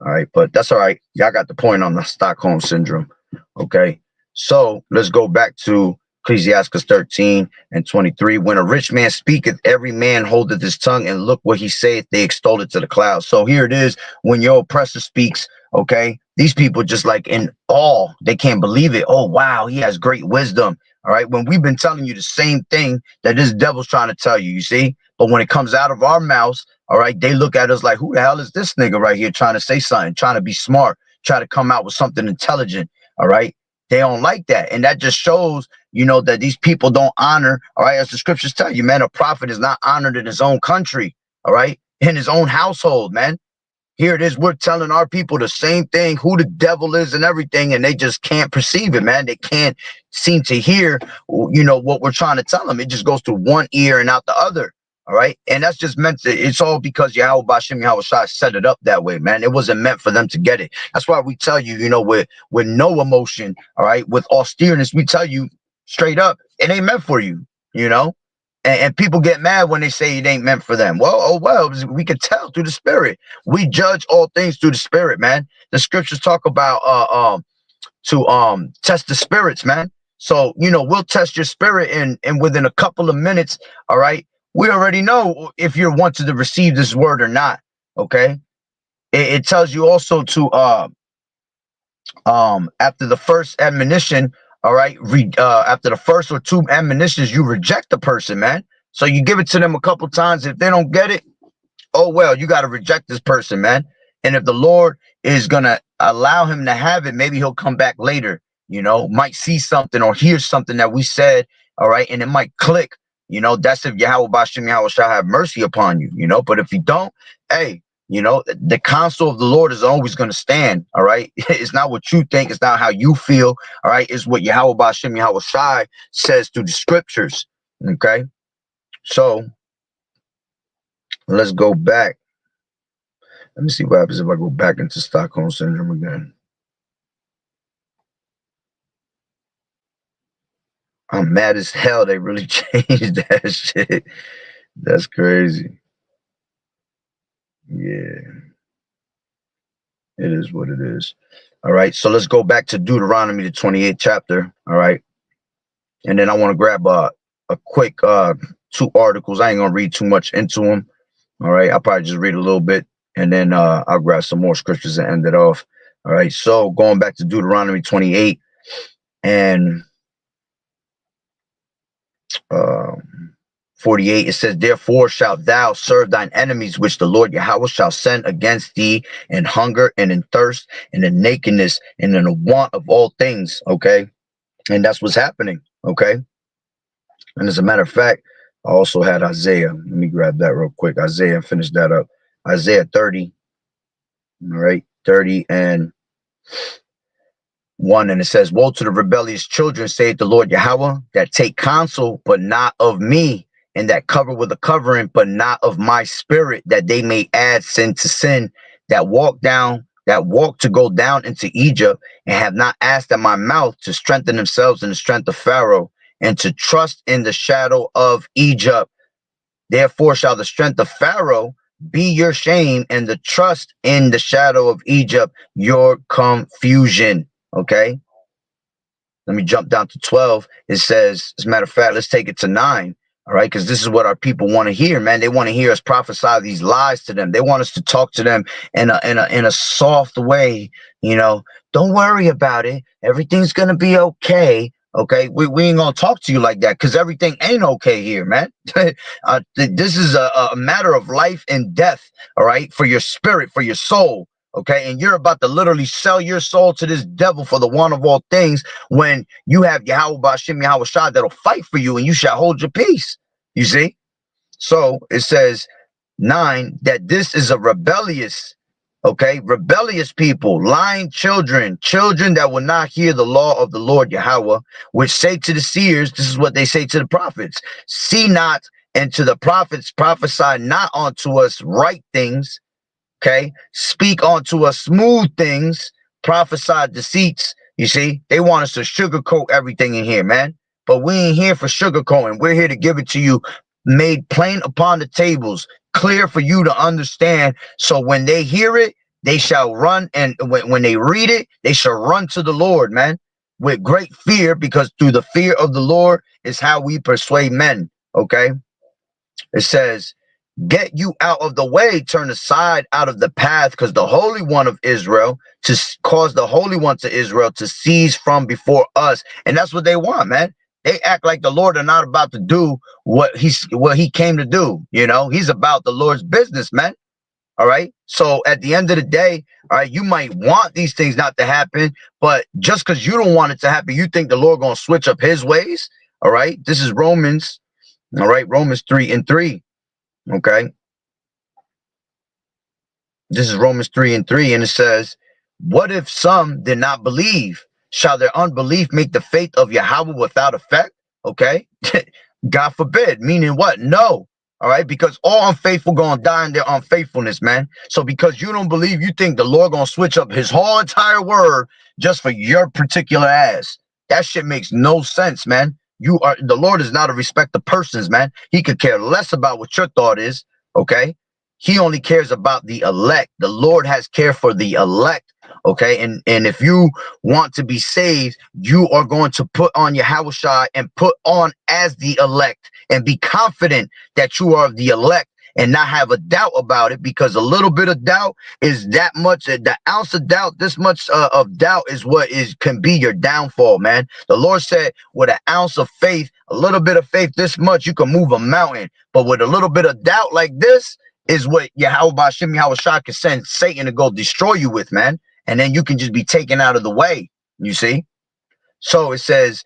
All right, but that's all right. Y'all got the point on the Stockholm syndrome. Okay, so let's go back to Ecclesiastes 13:23. When a rich man speaketh, every man holdeth his tongue, and look what he saith, they extol it to the clouds. So here it is. When your oppressor speaks, okay, these people just like in awe. They can't believe it. Oh, wow, he has great wisdom. All right, when we've been telling you the same thing that this devil's trying to tell you, you see? But when it comes out of our mouths, all right, they look at us like, who the hell is this nigga right here trying to say something, trying to be smart, try to come out with something intelligent. All right. They don't like that. And that just shows, that these people don't honor. All right. As the scriptures tell you, man, a prophet is not honored in his own country. All right. In his own household, man. Here it is. We're telling our people the same thing, who the devil is and everything, and they just can't perceive it, man. They can't seem to hear, what we're trying to tell them. It just goes through one ear and out the other. All right. And that's just meant to, it's all because Yahweh Bashim Yahweh Shai set it up that way, man. It wasn't meant for them to get it. That's why we tell you, with no emotion, all right, with austereness, we tell you straight up, it ain't meant for you, and people get mad when they say it ain't meant for them. Well, we can tell through the spirit. We judge all things through the spirit, man. The scriptures talk about to test the spirits, man. So we'll test your spirit, and within a couple of minutes, all right, we already know if you're wanting to receive this word or not. Okay, it tells you also to after the first admonition, all right, after the first or two admonitions, you reject the person, man. So you give it to them a couple times. If they don't get it, oh well, you got to reject this person, man. And if the Lord is gonna allow him to have it, maybe he'll come back later, might see something or hear something that we said, all right, and it might click. That's if Yahweh Bashim Yahweh shall have mercy upon you, but if you don't, hey, the counsel of the Lord is always going to stand. All right. It's not what you think. It's not how you feel. All right. It's what Yahweh Bashim Yahweh Shai says through the scriptures. Okay. So let's go back. Let me see what happens if I go back into Stockholm syndrome again. I'm mad as hell. They really changed that shit. That's crazy. Yeah. It is what it is. All right. So let's go back to Deuteronomy, the 28th chapter. All right. And then I want to grab a quick two articles. I ain't going to read too much into them. All right. I'll probably just read a little bit, and then I'll grab some more scriptures and end it off. All right. So going back to Deuteronomy 28 and 48, it says, therefore shalt thou serve thine enemies, which the Lord Yahweh shall send against thee in hunger and in thirst and in nakedness and in a want of all things. Okay. And that's what's happening. Okay. And as a matter of fact, I also had Isaiah. Let me grab that real quick. Isaiah, and finish that up. Isaiah 30. All right. 30 and 1, and it says, woe to the rebellious children, saith the Lord Yahweh, that take counsel, but not of me, and that cover with a covering, but not of my spirit, that they may add sin to sin, that walk to go down into Egypt, and have not asked at my mouth to strengthen themselves in the strength of Pharaoh, and to trust in the shadow of Egypt. Therefore shall the strength of Pharaoh be your shame, and the trust in the shadow of Egypt your confusion. Okay. Let me jump down to 12. It says, as a matter of fact, let's take it to 9. All right. Because this is what our people want to hear, man. They want to hear us prophesy these lies to them. They want us to talk to them in a soft way. Don't worry about it. Everything's going to be okay. Okay. We ain't going to talk to you like that, because everything ain't okay here, man. This is a matter of life and death. All right. For your spirit, for your soul. Okay, and you're about to literally sell your soul to this devil for the want of all things, when you have Yahweh Bashim Yahweh Shai that'll fight for you, and you shall hold your peace. You see? So it says 9, that this is a rebellious people, lying children that will not hear the law of the Lord Yahweh, which say to the seers, this is what they say to the prophets, see not And to the prophets prophesy not unto us right things, okay? Speak unto us smooth things, prophesy deceits. You see, they want us to sugarcoat everything in here, man. But we ain't here for sugarcoating. We're here to give it to you made plain upon the tables, clear for you to understand. So when they hear it, they shall run. And when they read it, they shall run to the Lord, man, with great fear, because through the fear of the Lord is how we persuade men. Okay. It says, get you out of the way, turn aside out of the path, because the Holy One of Israel, to cause the Holy One to Israel to cease from before us. And that's what they want, man. They act like the Lord are not about to do what he came to do. You know, he's about the Lord's business, man. All right. So at the end of the day, all right, you might want these things not to happen, but just because you don't want it to happen, you think the Lord gonna switch up his ways. All right. This is Romans. All right, Romans 3:3. Okay. This is Romans 3:3, and it says, what if some did not believe? Shall their unbelief make the faith of Yahweh without effect? Okay. God forbid. Meaning what? No. All right. Because all unfaithful gonna die in their unfaithfulness, man. So because you don't believe, you think the Lord gonna switch up his whole entire word just for your particular ass. That shit makes no sense, man. The Lord is not a respect of persons, man. He could care less about what your thought is. Okay. He only cares about the elect. The Lord has care for the elect. Okay. And if you want to be saved, you are going to put on Yahushua and put on as the elect and be confident that you are the elect and not have a doubt about it, because a little bit of doubt is that much, the ounce of doubt, this much of doubt is what can be your downfall, man. The Lord said with an ounce of faith, a little bit of faith, this much, you can move a mountain. But with a little bit of doubt like this is what Yahweh Bashim Yahushua can send Satan to go destroy you with, man. And then you can just be taken out of the way, you see? So it says,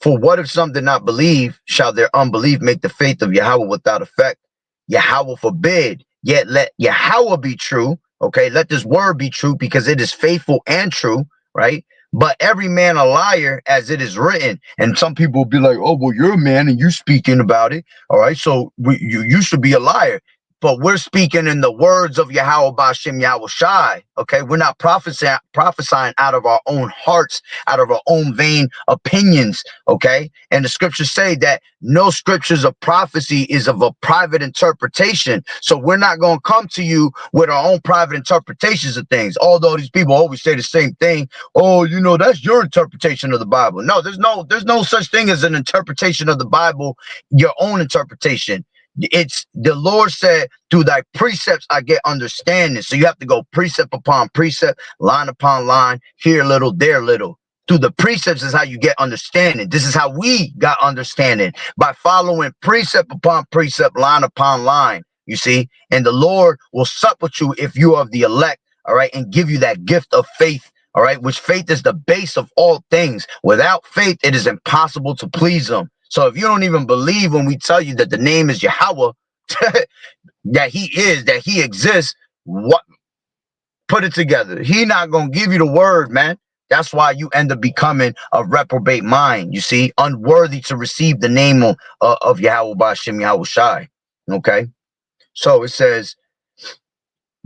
for what if some did not believe? Shall their unbelief make the faith of Yahweh without effect? Yahweh forbid, yet let Yahweh be true. Okay, let this word be true, because it is faithful and true, right? But every man a liar, as it is written. And some people will be like, oh, well, you're a man and you speaking about it. All right, so you should be a liar. But we're speaking in the words of Yahweh Bashim Yahushai. Okay, we're not prophesying out of our own hearts, out of our own vain opinions. Okay, and the scriptures say that no scriptures of prophecy is of a private interpretation. So we're not going to come to you with our own private interpretations of things. Although these people always say the same thing. Oh, you know, that's your interpretation of the Bible. No, there's no such thing as an interpretation of the Bible, your own interpretation. It's the Lord said, through thy precepts I get understanding. So you have to go precept upon precept, line upon line, here little, there little. Through the precepts is how you get understanding. This is how we got understanding, by following precept upon precept, line upon line. You see, and the Lord will sup with you if you are of the elect, all right, and give you that gift of faith, all right, which faith is the base of all things. Without faith, it is impossible to please him. So if you don't even believe when we tell you that the name is Yahweh, that he exists, what? Put it together. He not going to give you the word, man. That's why you end up becoming a reprobate mind, you see, unworthy to receive the name of Yahweh Bashim Yahushai. Okay? So it says,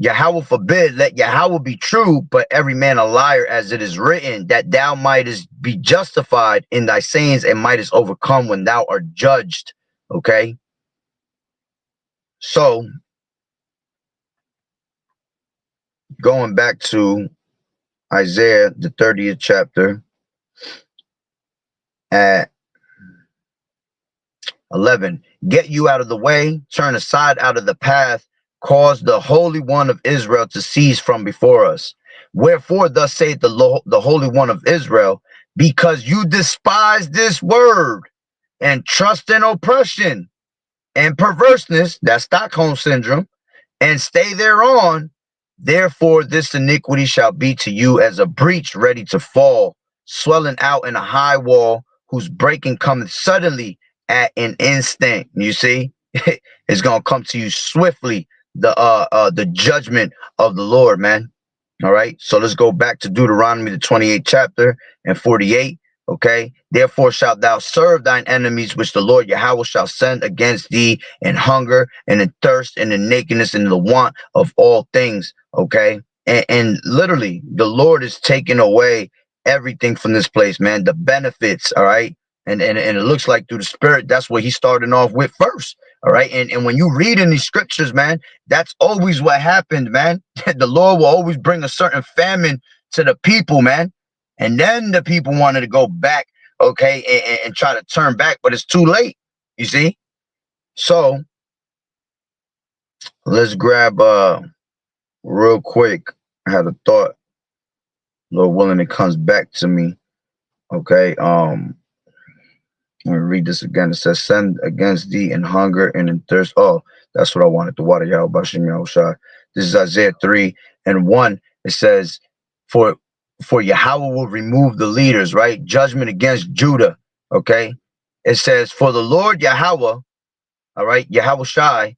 Yahweh forbid, let Yahweh be true, but every man a liar, as it is written, that thou mightest be justified in thy sayings and mightest overcome when thou art judged. Okay. So going back to Isaiah, the 30th chapter at 11, get you out of the way, turn aside out of the path, cause the Holy One of Israel to cease from before us. Wherefore thus saith the Holy One of Israel, because you despise this word and trust in oppression and perverseness, that's Stockholm syndrome, and stay thereon, therefore this iniquity shall be to you as a breach ready to fall, swelling out in a high wall, whose breaking cometh suddenly at an instant. You see, it's gonna come to you swiftly, the judgment of the Lord, man. All right, so let's go back to Deuteronomy, the 28th chapter and 48. Okay, therefore shalt thou serve thine enemies, which the Lord Yahweh shall send against thee in hunger and in thirst and in nakedness and in the want of all things. Okay, and literally the Lord is taking away everything from this place, man. The benefits, all right. And it looks like through the spirit, that's what he's starting off with first. All right. And when you read in these scriptures, man, that's always what happened, man. The Lord will always bring a certain famine to the people, man. And then the people wanted to go back, okay, and try to turn back, but it's too late, you see? So let's grab real quick. I had a thought. Lord willing, it comes back to me. Okay. Let me read this again. It says, send against thee in hunger and in thirst. Oh, that's what I wanted. The water Yahweh Bashim Yahushua. This is Isaiah 3:1. It says, for Yahweh will remove the leaders, right? Judgment against Judah. Okay. It says, for the Lord Yahweh, all right, Yahweh Shai,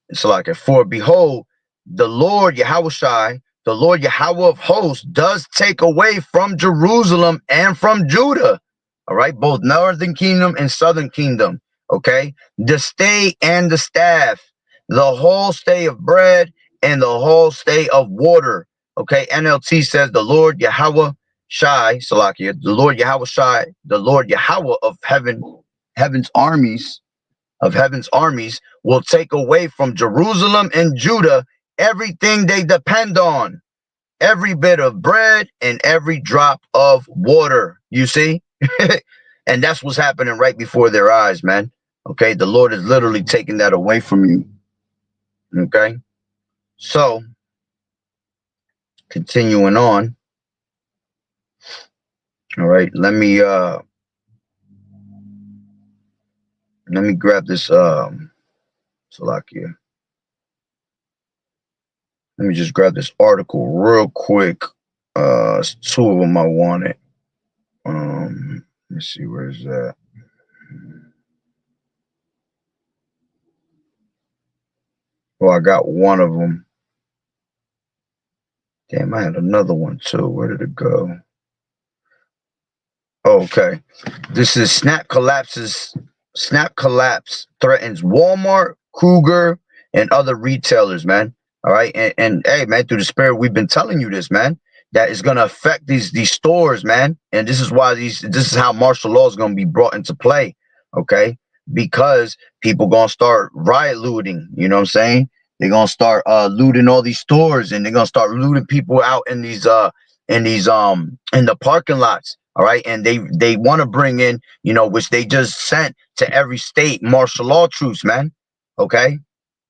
it's like it. For behold, the Lord Yahweh Shai, the Lord Yahweh of hosts, does take away from Jerusalem and from Judah. All right, both northern kingdom and southern kingdom. Okay, the stay and the staff, the whole stay of bread and the whole stay of water. Okay, NLT says the Lord Yahweh Shai, Salakia, the Lord Yahweh Shai, the Lord Yahweh of heaven's armies will take away from Jerusalem and Judah everything they depend on, every bit of bread and every drop of water. You see? And that's what's happening right before their eyes, man. Okay, the Lord is literally taking that away from you. Okay, so continuing on. All right, let me grab this Salakia. Let me just grab this article real quick. It's two of them I wanted. Let's see, where's that? Well, I got one of them. Damn, I had another one too. Where did it go? Okay. This is Snap collapse threatens Walmart, Kruger, and other retailers, man. All right. And hey, man, through the spirit, we've been telling you this, man, that is gonna affect these stores, man. And this is why this is how martial law is gonna be brought into play. Okay. Because people gonna start riot looting, you know what I'm saying? They're gonna start looting all these stores, and they're gonna start looting people out in these in the parking lots. All right, and they want to bring in, you know, which they just sent to every state, martial law troops, man. Okay,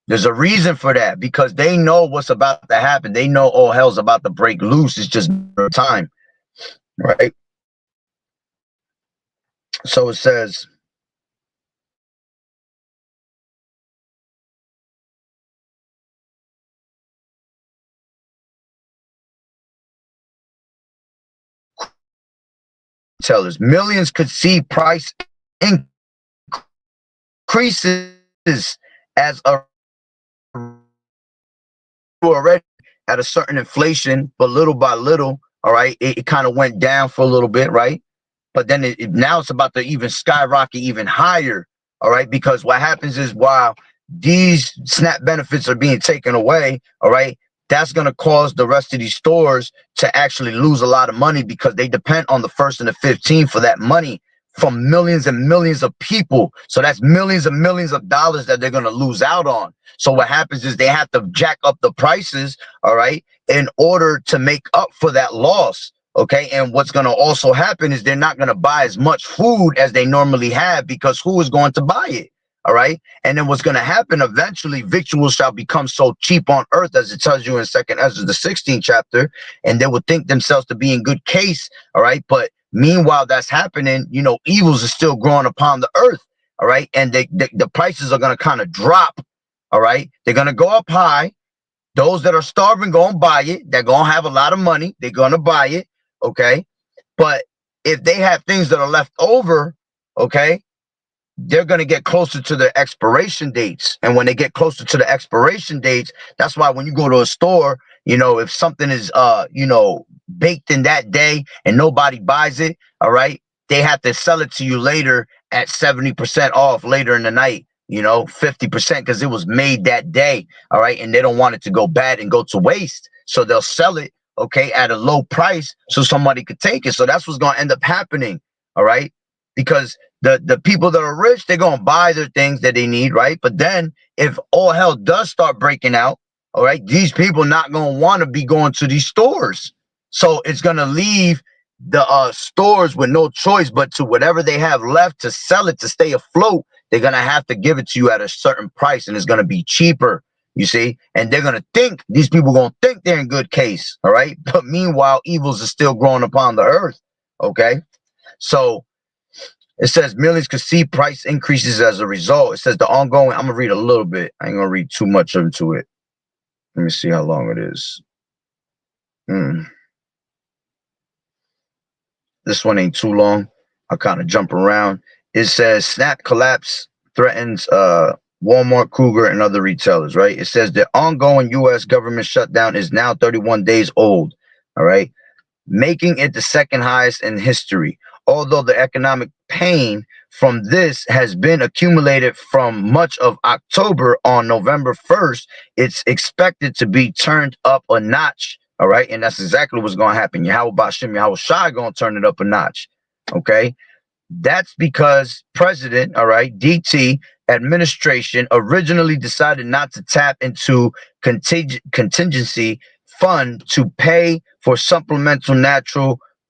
there's a reason for that, because they know what's about to happen. They know all hell's about to break loose. It's just time, right? So it says, tellers, millions could see price increases as a already at a certain inflation, but little by little, all right, it kind of went down for a little bit, right? But then now it's about to even skyrocket even higher, all right? Because what happens is, while these SNAP benefits are being taken away, all right, that's going to cause the rest of these stores to actually lose a lot of money, because they depend on the 1st and the 15th for that money from millions and millions of people. So that's millions and millions of dollars that they're going to lose out on. So what happens is they have to jack up the prices, all right, in order to make up for that loss. Okay, and what's going to also happen is they're not going to buy as much food as they normally have, because who is going to buy it? All right, and then what's going to happen eventually, victuals shall become so cheap on earth, as it tells you in 2nd Ezra, the 16th chapter, and they will think themselves to be in good case. All right, but meanwhile that's happening, you know, evils is still growing upon the earth. All right, and the prices are going to kind of drop. All right, they're going to go up high. Those that are starving going to buy it. They're going to have a lot of money. They're going to buy it. Okay, but if they have things that are left over, okay, they're going to get closer to the expiration dates. And when they get closer to the expiration dates, that's why when you go to a store, you know, if something is you know, baked in that day and nobody buys it, all right, they have to sell it to you later at 70% off later in the night, 50%, because it was made that day. All right. And they don't want it to go bad and go to waste. So they'll sell it, okay, at a low price so somebody could take it. So that's what's going to end up happening. All right. Because the people that are rich, they're going to buy their things that they need. Right. But then if all hell does start breaking out, all right, these people not going to want to be going to these stores. So it's going to leave the stores with no choice but to whatever they have left to sell it to stay afloat. They're going to have to give it to you at a certain price, and it's going to be cheaper, you see? And they're going to think, these people going to think they're in good case, all right? But meanwhile, evils are still growing upon the earth, okay? So it says millions could see price increases as a result. It says the ongoing, I'm going to read a little bit. I ain't going to read too much into it. Let me see how long it is. This one ain't too long. I'll kind of jump around. It says Snap collapse threatens Walmart, Kruger, and other retailers, right? It says the ongoing U.S. government shutdown is now 31 days old, all right, making it the second highest in history. Although the economic pain from this has been accumulated from much of October, on November 1st, it's expected to be turned up a notch. All right. And that's exactly what's going to happen. Yahweh Bashim, Yahweh Shai going to turn it up a notch. Okay. That's because President, all right, DT administration originally decided not to tap into contingency fund to pay for supplemental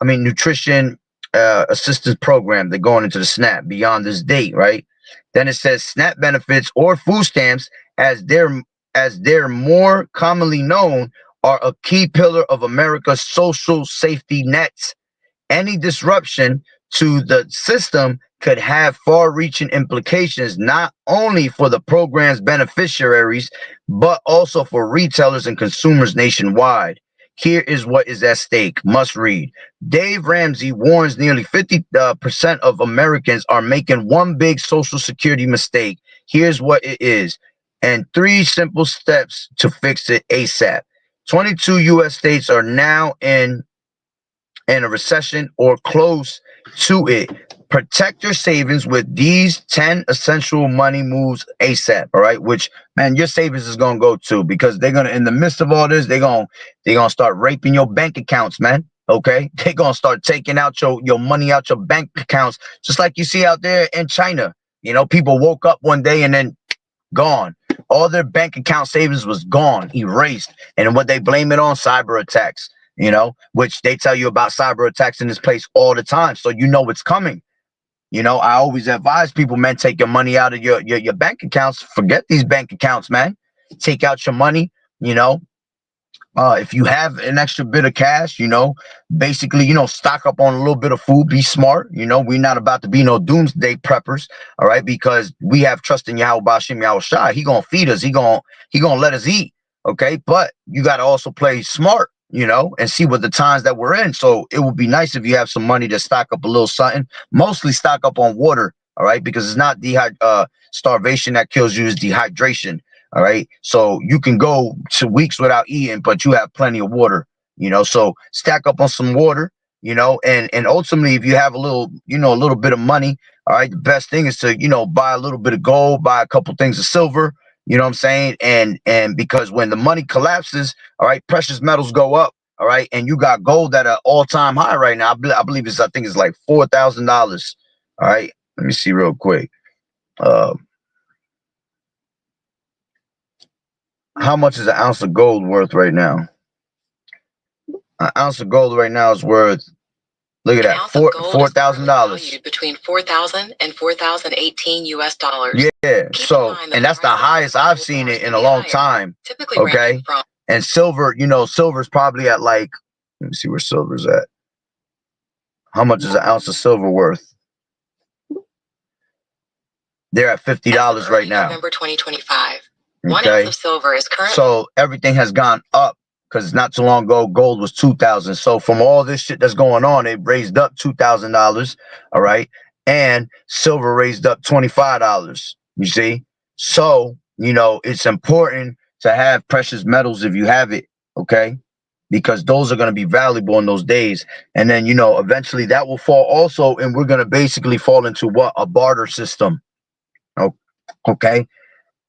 nutrition assistance program. They're going into the SNAP beyond this date, right? Then it says SNAP benefits, or food stamps, as they're more commonly known, are a key pillar of America's social safety nets. Any disruption to the system could have far-reaching implications, not only for the program's beneficiaries, but also for retailers and consumers nationwide. Here is what is at stake. Must read. Dave Ramsey warns nearly 50% of Americans are making one big Social Security mistake. Here's what it is, and 3 simple steps to fix it ASAP. 22 U.S. states are now in a recession or close to it. Protect your savings with these 10 essential money moves ASAP. All right, which, man, your savings is gonna go to, because they're gonna, in the midst of all this, they're gonna start raping your bank accounts, man. Okay, they're gonna start taking out your money out your bank accounts, just like you see out there in China. People woke up one day and then gone. All their bank account savings was gone, erased. And what they blame it on? Cyber attacks, which they tell you about cyber attacks in this place all the time. So it's coming. I always advise people, man, take your money out of your bank accounts. Forget these bank accounts, man. Take out your money, if you have an extra bit of cash, basically, stock up on a little bit of food, be smart. We're not about to be no doomsday preppers, all right? Because we have trust in Yahweh Bashim, Yahweh Shai. He gonna feed us. He gonna let us eat, okay? But you got to also play smart, and see what the times that we're in. So it would be nice if you have some money to stock up a little something, mostly stock up on water, all right? Because it's not starvation that kills you, it's dehydration. All right. So you can go to weeks without eating, but you have plenty of water, so stack up on some water, and ultimately, if you have a little bit of money, all right, the best thing is to, buy a little bit of gold, buy a couple things of silver, you know what I'm saying? And because when the money collapses, all right, precious metals go up. All right. And you got gold at an all-time high right now. I believe I think it's like $4,000. All right. Let me see real quick. How much is an ounce of gold worth right now? An ounce of gold right now is worth, look at that, $4,000. Between $4,000 and $4,018 US dollars. Yeah. So, and that's the highest I've seen it in a long time. Okay. And silver, silver's probably at like, let me see where silver's at. How much is an ounce of silver worth? They're at $50 right now. November 2025. Okay. 1 ounce of silver is currently. So everything has gone up, because not too long ago, gold was $2,000. So from all this shit that's going on, it raised up $2,000. All right. And silver raised up $25. You see? So, it's important to have precious metals if you have it. Okay. because those are going to be valuable in those days. And then, you know, eventually that will fall also, and we're going to basically fall into what? A barter system. Okay.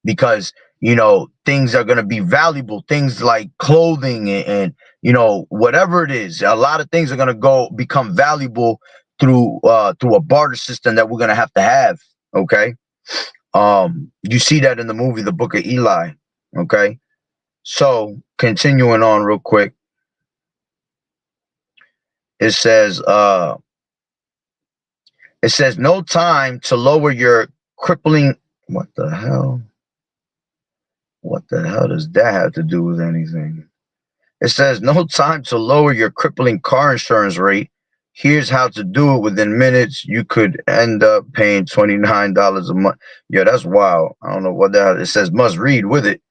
Because, you know, things are going to be valuable, things like clothing and, you know, whatever it is. A lot of things are going to become valuable through a barter system that we're going to have. Okay. You see that in the movie The Book of Eli. Okay. So continuing on real quick, it says no time to lower your crippling. What the hell? What the hell does that have to do with anything? It says no time to lower your crippling car insurance rate. Here's how to do it within minutes. You could end up paying $29 a month. Yeah, that's wild. I don't know what that. It says must read with it.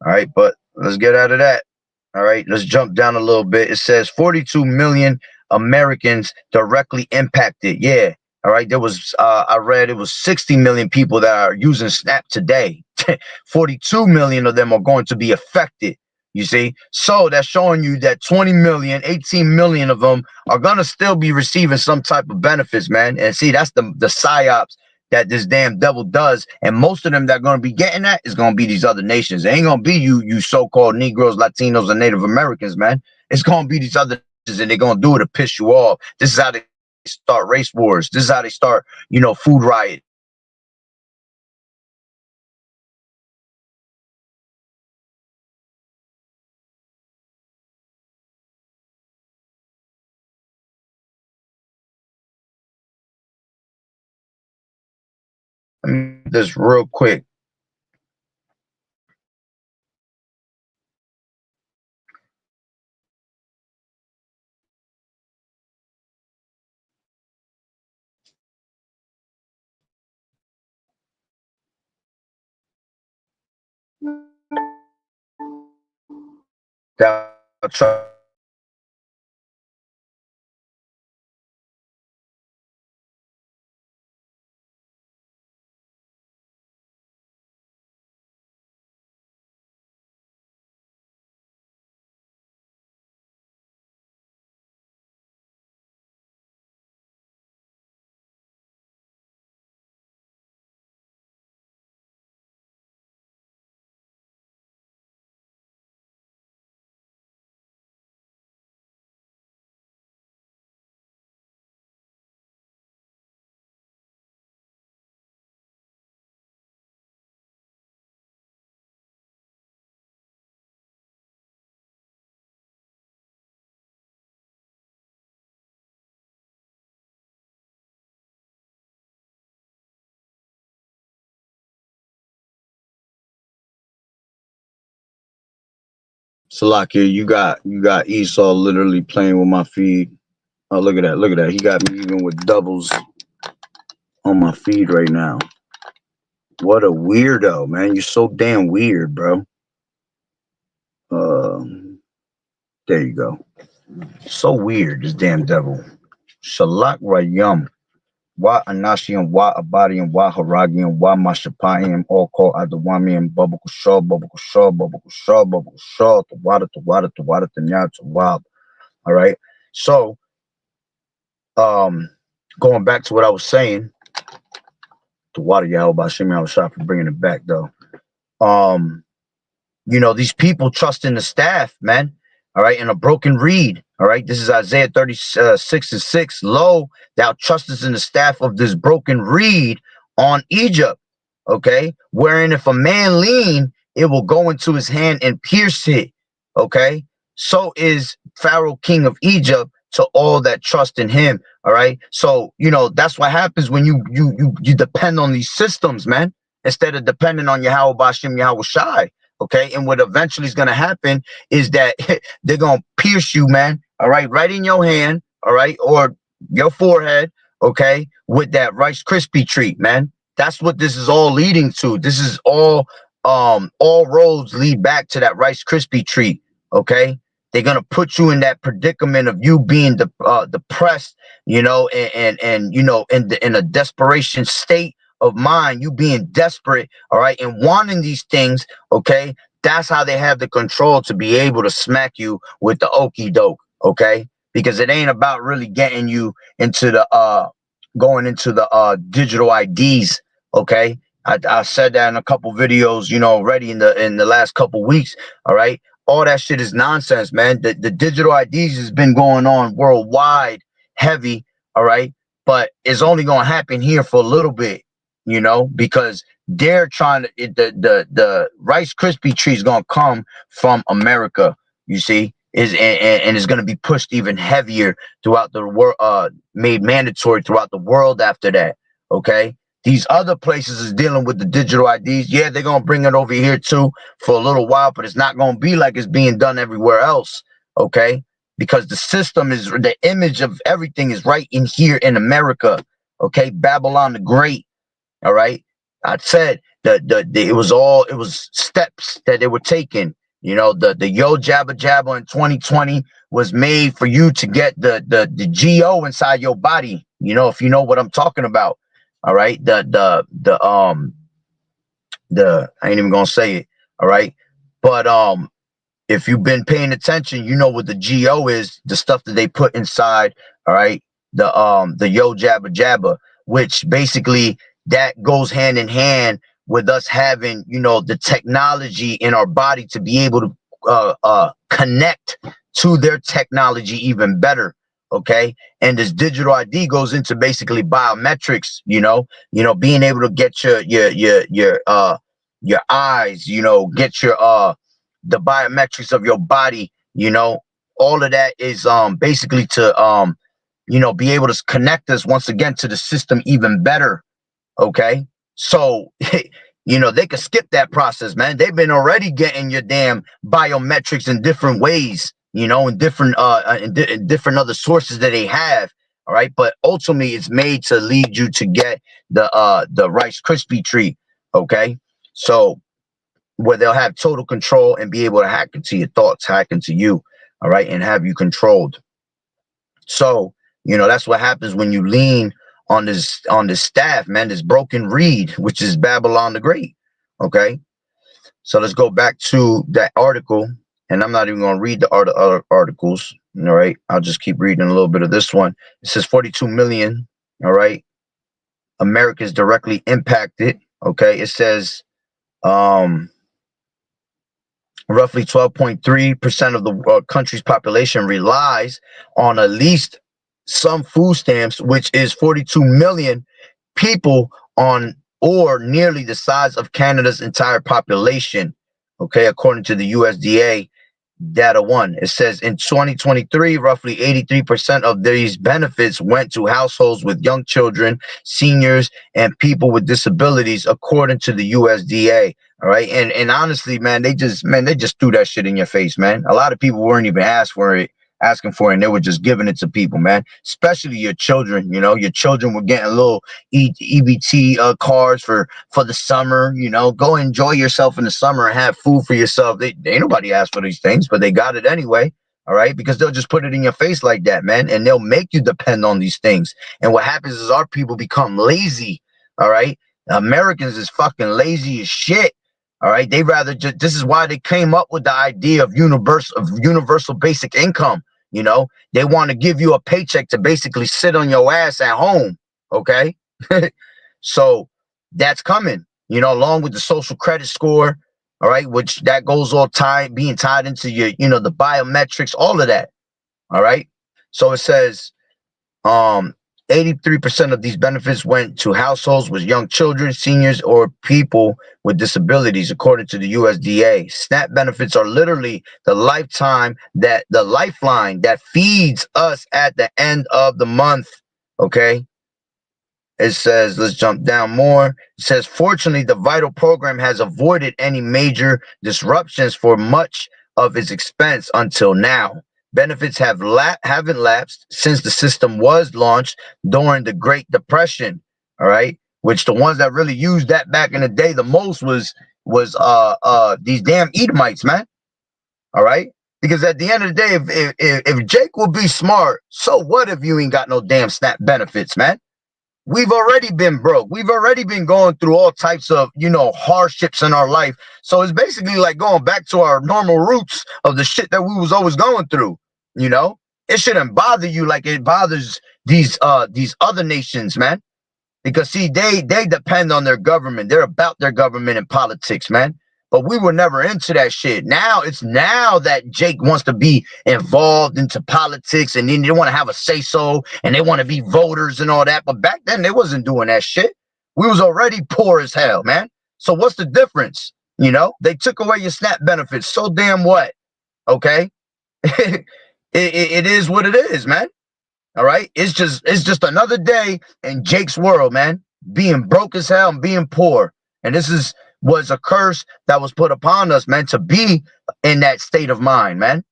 All right, but let's get out of that. All right, let's jump down a little bit. It says 42 million Americans directly impacted. Yeah. All right. There was, I read it was 60 million people that are using Snap today. 42 million of them are going to be affected. You see? So that's showing you that 20 million, 18 million of them are going to still be receiving some type of benefits, man. And see, that's the psyops that this damn devil does. And most of them that are going to be getting that is going to be these other nations. It ain't going to be you so-called Negroes, Latinos, and Native Americans, man. It's going to be these other nations, and they're going to do it to piss you off. This is how they start race wars. This is how they start, you know, food riot. Let me this real quick. That Salakia, you got Esau literally playing with my feed. Oh, look at that! Look at that! He got me even with doubles on my feed right now. What a weirdo, man! You're so damn weird, bro. There you go. So weird, this damn devil. Shalak Rayum. Wa Anashian, Wa Abadian, Wa Haragian, Wa Mashapayan, all called Adawami and Bubble Shaw, Bubble Shaw, Bubble Shaw, Bubble Shaw, to Wada, to Wild. All right. So, going back to what I was saying, to Wada Yahweh Bashim Al Shah for bringing it back, though. You know, these people trust in the staff, man. All right, in a broken reed. All right, this is Isaiah 36:6. Lo, thou trustest in the staff of this broken reed on Egypt. Okay, wherein if a man lean, it will go into his hand and pierce it. Okay, so is Pharaoh, king of Egypt, to all that trust in him. All right, so you know that's what happens when you depend on these systems, man, instead of depending on Yahweh Bashim Yahweh Shai. Okay, and what eventually is going to happen is that they're going to pierce you, man. All right in your hand, all right, or your forehead, okay, with that Rice Krispie treat, man. That's what this is all leading to. This is all roads lead back to that Rice Krispie treat, okay? They're going to put you in that predicament of you being depressed, you know, and you know, in a desperation state of mind, you being desperate, all right, and wanting these things, okay, That's how they have the control to be able to smack you with the okey doke, okay? Because it ain't about really getting you into the going into the digital IDs, okay? I said that in a couple videos, you know, already in the last couple weeks, all right? All that shit is nonsense, man. The digital IDs has been going on worldwide heavy, all right? But it's only going to happen here for a little bit, you know, because they're trying to the Rice Krispie tree is gonna come from America. You see, and it's gonna be pushed even heavier throughout the world, made mandatory throughout the world after that. Okay, these other places is dealing with the digital IDs. Yeah, they're gonna bring it over here too for a little while, but it's not gonna be like it's being done everywhere else. Okay, because the system is the image of everything is right in here in America. Okay, Babylon the Great. All right. I said that it was steps that they were taking. You know, the Yo Jabba Jabba in 2020 was made for you to get the GO inside your body. You know, if you know what I'm talking about. All right. The I ain't even gonna say it. All right. But if you've been paying attention, you know what the GO is, the stuff that they put inside, all right, the Yo Jabba Jabba, which basically that goes hand in hand with us having, you know, the technology in our body to be able to connect to their technology even better. Okay. And this digital ID goes into basically biometrics, being able to get your eyes, get your the biometrics of your body, all of that is basically to be able to connect us once again to the system even better. Okay, so they could skip that process, man. They've been already getting your damn biometrics in different ways, in different in different other sources that they have. All right, but ultimately it's made to lead you to get the Rice Krispie tree. Okay, so where they'll have total control and be able to hack into your thoughts, hack into you, all right, and have you controlled. So, that's what happens when you lean on this staff, man, this broken reed, which is Babylon the Great. Okay. So let's go back to that article, and I'm not even going to read the other articles. All right. I'll just keep reading a little bit of this one. It says 42 million. All right. Americans directly impacted. Okay. It says, roughly 12.3% of the country's population relies on at least some food stamps, which is 42 million people on or nearly the size of Canada's entire population. Okay, according to the USDA data one, it says in 2023, roughly 83% of these benefits went to households with young children, seniors, and people with disabilities, according to the USDA. All right. And honestly, man, they just threw that shit in your face, man. A lot of people weren't even asking for it, and they were just giving it to people, man. Especially your children. Your children were getting little EBT cards for the summer. Go enjoy yourself in the summer and have food for yourself. Ain't nobody asked for these things, but they got it anyway. All right, because they'll just put it in your face like that, man, and they'll make you depend on these things. And what happens is our people become lazy. All right, Americans is fucking lazy as shit. All right, they rather just. This is why they came up with the idea of universal basic income. They want to give you a paycheck to basically sit on your ass at home. Okay, so that's coming. Along with the social credit score. All right, which that goes all being tied into your, the biometrics, all of that. All right, so it says 83% of these benefits went to households with young children, seniors, or people with disabilities, according to the USDA. SNAP benefits are literally the lifeline that feeds us at the end of the month. Okay. It says, let's jump down more. It says, fortunately, the Vital program has avoided any major disruptions for much of its expense until now. Benefits haven't lapsed since the system was launched during the Great Depression. All right, which the ones that really used that back in the day the most was these damn Edomites, man. All right, because at the end of the day, if Jake will be smart, so what if you ain't got no damn SNAP benefits, man? We've already been broke. We've already been going through all types of, hardships in our life. So it's basically like going back to our normal roots of the shit that we was always going through. You know, it shouldn't bother you like it bothers these other nations, man. Because see, they depend on their government. They're about their government and politics, man. But we were never into that shit. Now it's now that Jake wants to be involved into politics and then they want to have a say so and they want to be voters and all that. But back then they wasn't doing that shit. We was already poor as hell, man. So what's the difference? They took away your SNAP benefits. So damn what? Okay. It is what it is, man. All right. It's just another day in Jake's world, man. Being broke as hell and being poor. And this was a curse that was put upon us, man, to be in that state of mind, man.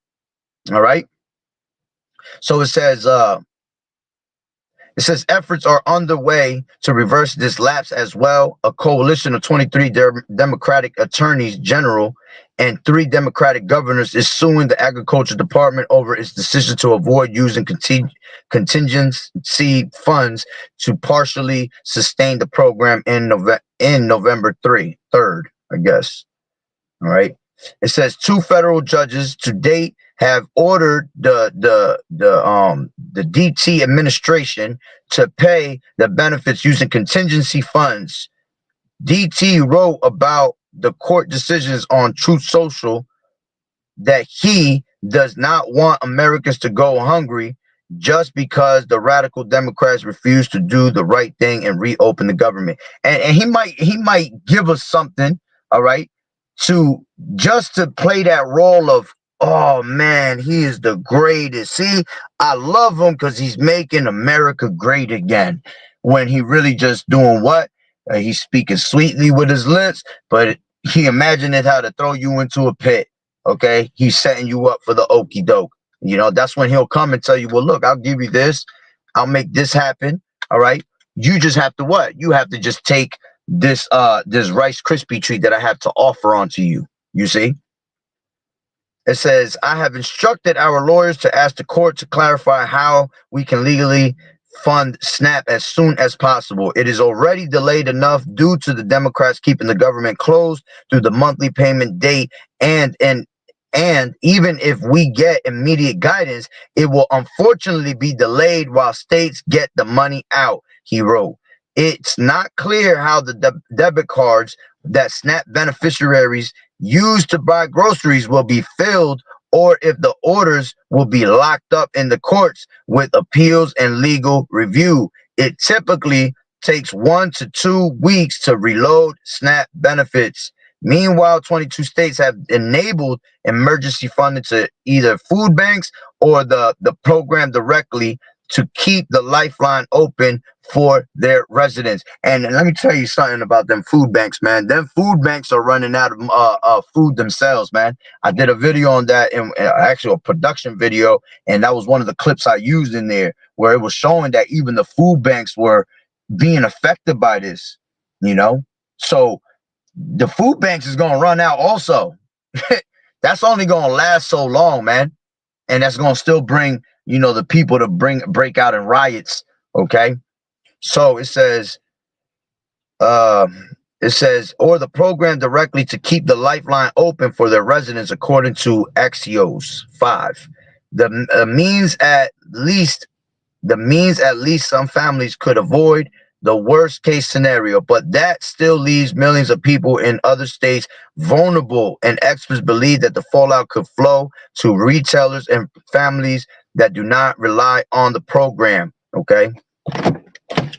All right. So it says efforts are underway to reverse this lapse as well. A coalition of 23 Democratic attorneys general and 3 Democratic governors is suing the Agriculture Department over its decision to avoid using contingency funds to partially sustain the program in November 3rd, I guess. All right. It says 2 federal judges to date have ordered the DT administration to pay the benefits using contingency funds. DT wrote about the court decisions on Truth Social that he does not want Americans to go hungry just because the radical Democrats refuse to do the right thing and reopen the government. And he might give us something, all right, to play that role of, oh man, he is the greatest. See, I love him because he's making America great again. When he really just doing what? He's speaking sweetly with his lips, but he imagining how to throw you into a pit. Okay, he's setting you up for the okey doke. That's when he'll come and tell you, well, look, I'll give you this. I'll make this happen. All right. You just have to what? You have to just take this Rice Krispie treat that I have to offer onto you. You see? It says, I have instructed our lawyers to ask the court to clarify how we can legally fund SNAP as soon as possible. It is already delayed enough due to the Democrats keeping the government closed through the monthly payment date. And even if we get immediate guidance, it will unfortunately be delayed while states get the money out, he wrote. It's not clear how the debit cards that SNAP beneficiaries use to buy groceries will be filled, or if the orders will be locked up in the courts with appeals and legal review. It typically takes 1 to 2 weeks to reload SNAP benefits. Meanwhile, 22 states have enabled emergency funding to either food banks or the program directly to keep the lifeline open for their residents. And let me tell you something about them food banks, man. Them food banks are running out of food themselves, man. I did a video on that, in actually a production video, and that was one of the clips I used in there, where it was showing that even the food banks were being affected by this, So the food banks is going to run out also. That's only going to last so long, man. And that's going to still bring, the people to break out in riots. Okay. So it says, or the program directly to keep the lifeline open for their residents, according to Axios 5. The means at least some families could avoid the worst case scenario, but that still leaves millions of people in other states vulnerable, and experts believe that the fallout could flow to retailers and families that do not rely on the program. Okay,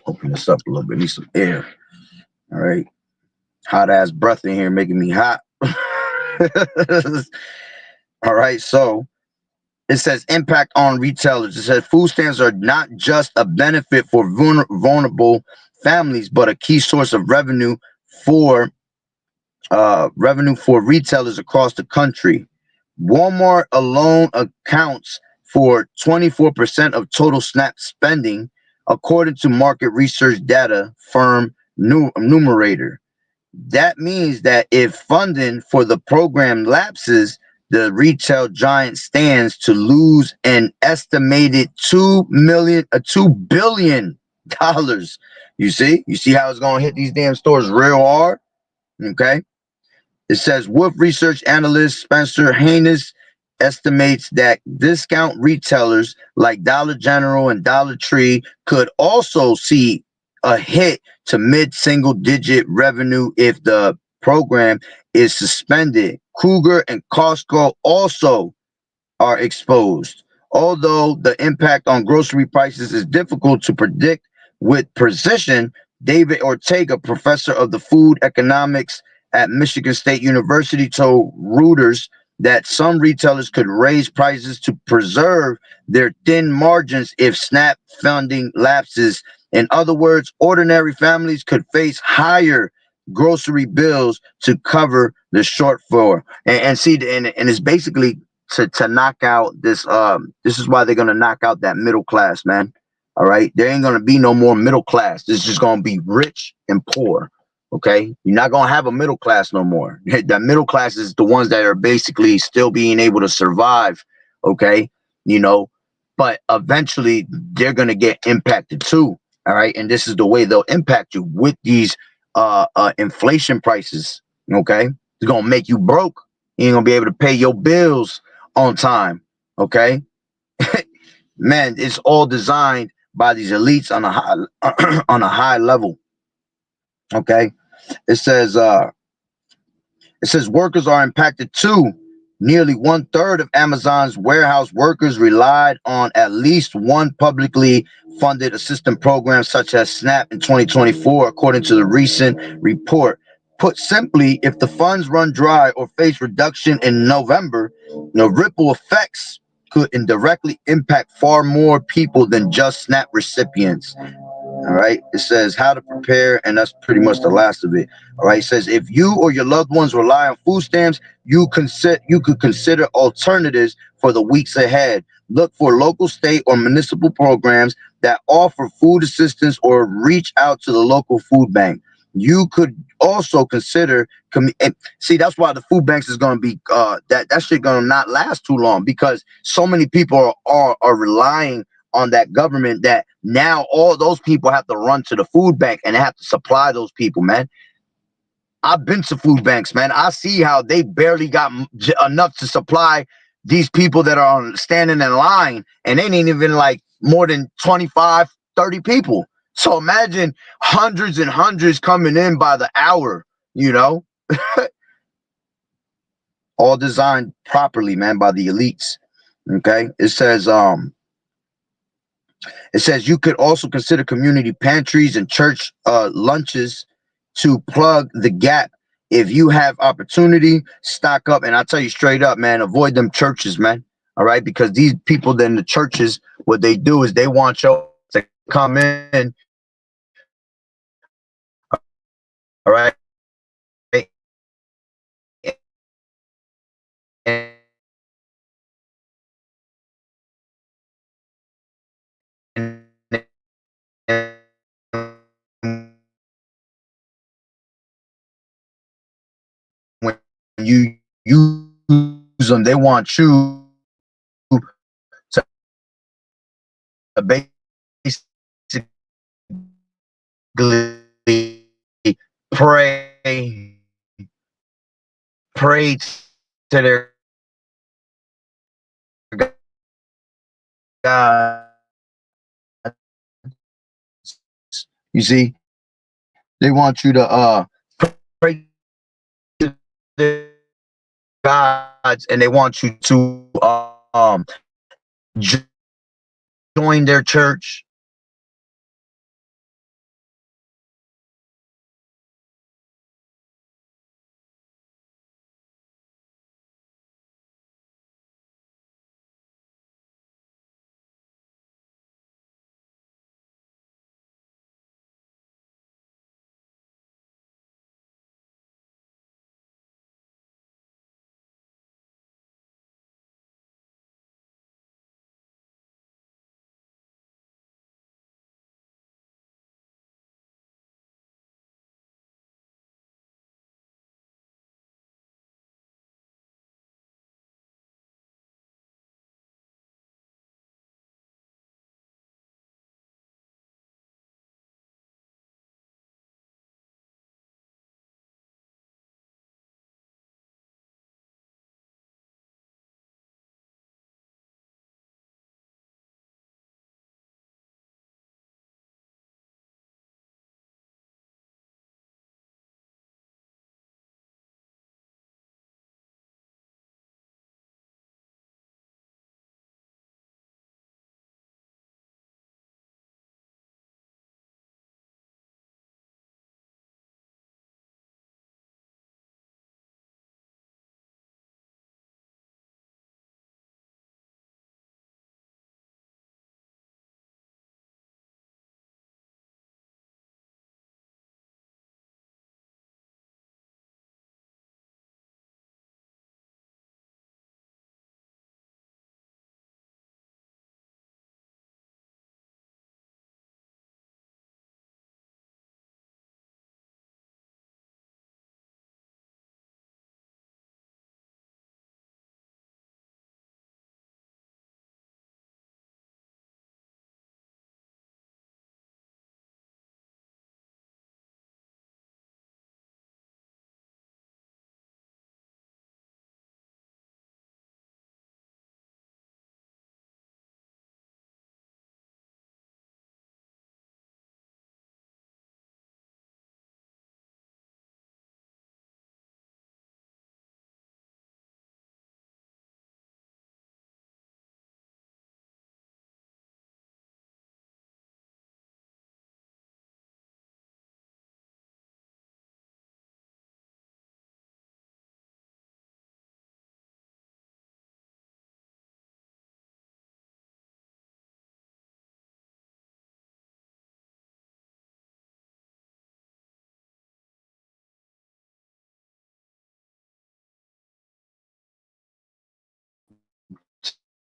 open this up a little bit, need some air. All right, hot ass breath in here making me hot. All right, so it says impact on retailers. It says food stamps are not just a benefit for vulnerable families, but a key source of revenue for retailers across the country. Walmart alone accounts for 24% of total SNAP spending, according to market research data firm Numerator. That means that if funding for the program lapses, the retail giant stands to lose an estimated $2 billion dollars. You see how it's gonna hit these damn stores real hard. Okay. It says Wolf research analyst Spencer Haynes estimates that discount retailers like Dollar General and Dollar Tree could also see a hit to mid-single digit revenue if the program is suspended. Kruger and Costco also are exposed. Although the impact on grocery prices is difficult to predict with precision, David Ortega, professor of the food economics at Michigan State University, told Reuters that some retailers could raise prices to preserve their thin margins if SNAP funding lapses. In other words, ordinary families could face higher grocery bills to cover the shortfall. And see, and it's basically to knock out this is why they're gonna knock out that middle class, man. All right. There ain't gonna be no more middle class. This is just gonna be rich and poor. Okay. You're not gonna have a middle class no more. That middle class is the ones that are basically still being able to survive. Okay. You know, but eventually they're gonna get impacted too. All right. And this is the way they'll impact you with these inflation prices. Okay. It's gonna make you broke. You ain't gonna be able to pay your bills on time. Okay, man, it's all designed by these elites on a high on a high level. Okay, it says it says workers are impacted too. Nearly one third of Amazon's warehouse workers relied on at least one publicly funded assistance program, such as SNAP in 2024, according to the recent report. Put simply, if the funds run dry or face reduction in November, the ripple effects could indirectly impact far more people than just SNAP recipients. All right. It says how to prepare, and that's pretty much the last of it. All right. It says if you or your loved ones rely on food stamps, you could consider alternatives for the weeks ahead. Look for local, state, or municipal programs that offer food assistance or reach out to the local food bank. You could also consider see that's why the food banks is going to be that shit going to not last too long because so many people are relying on that government that now all those people have to run to the food bank and have to supply those people, man. I've been to food banks, man. I see how they barely got enough to supply these people that are standing in line, and they ain't even like more than 25, 30 people. So imagine hundreds and hundreds coming in by the hour, you know, all designed properly, man, by the elites. Okay. It says you could also consider community pantries and church lunches to plug the gap. If you have opportunity, stock up. And I tell you straight up, man, avoid them churches, man. All right, because these people in the churches, what they do is they want you to come in. All right, when you use them, they want you to basically pray pray to their God. You see, they want you to pray to their gods, and they want you to join their church.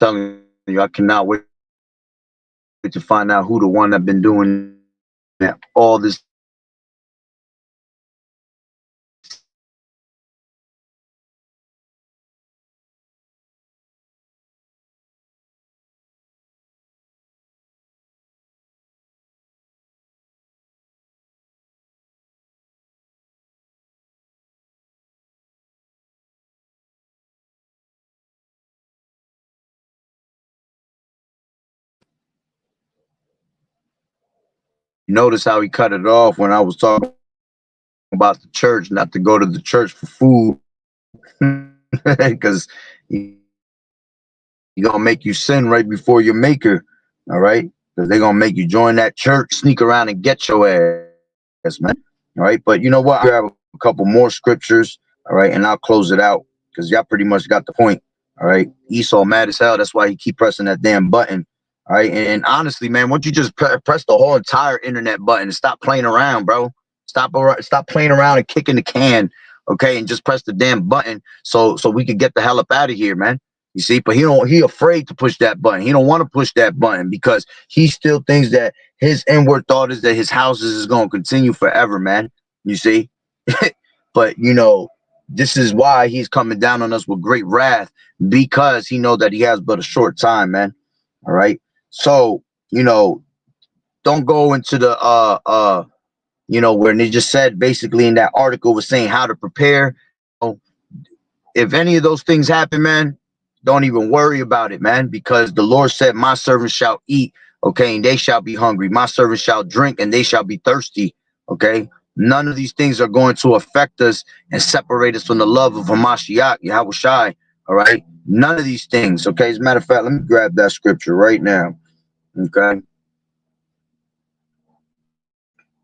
telling you, I cannot wait to find out who the one that been doing that all this notice how he cut it off when I was talking about the church, not to go to the church for food, because he gonna make you sin right before your maker. All right, because they're gonna make you join that church, sneak around and get your ass, man. All right, but you know what? I have a couple more scriptures. All right, and I'll close it out because y'all pretty much got the point. All right, Esau mad as hell. That's why he keep pressing that damn button. All right, and honestly, man, once you just press the whole entire internet button and stop playing around, bro. Stop playing around and kicking the can, okay, and just press the damn button so we can get the hell up out of here, man. You see, but he afraid to push that button. He don't want to push that button because he still thinks that his inward thought is that his houses is going to continue forever, man. You see, but this is why he's coming down on us with great wrath because he know that he has but a short time, man. All right, so don't go into the where they just said basically in that article was saying how to prepare. If any of those things happen, man, don't even worry about it, man, because the Lord said, my servants shall eat, okay, and they shall be hungry. My servants shall drink and they shall be thirsty, okay? None of these things are going to affect us and separate us from the love of Hamashiach, Yahweh Shai, all right? None of these things, okay? As a matter of fact, let me grab that scripture right now, okay?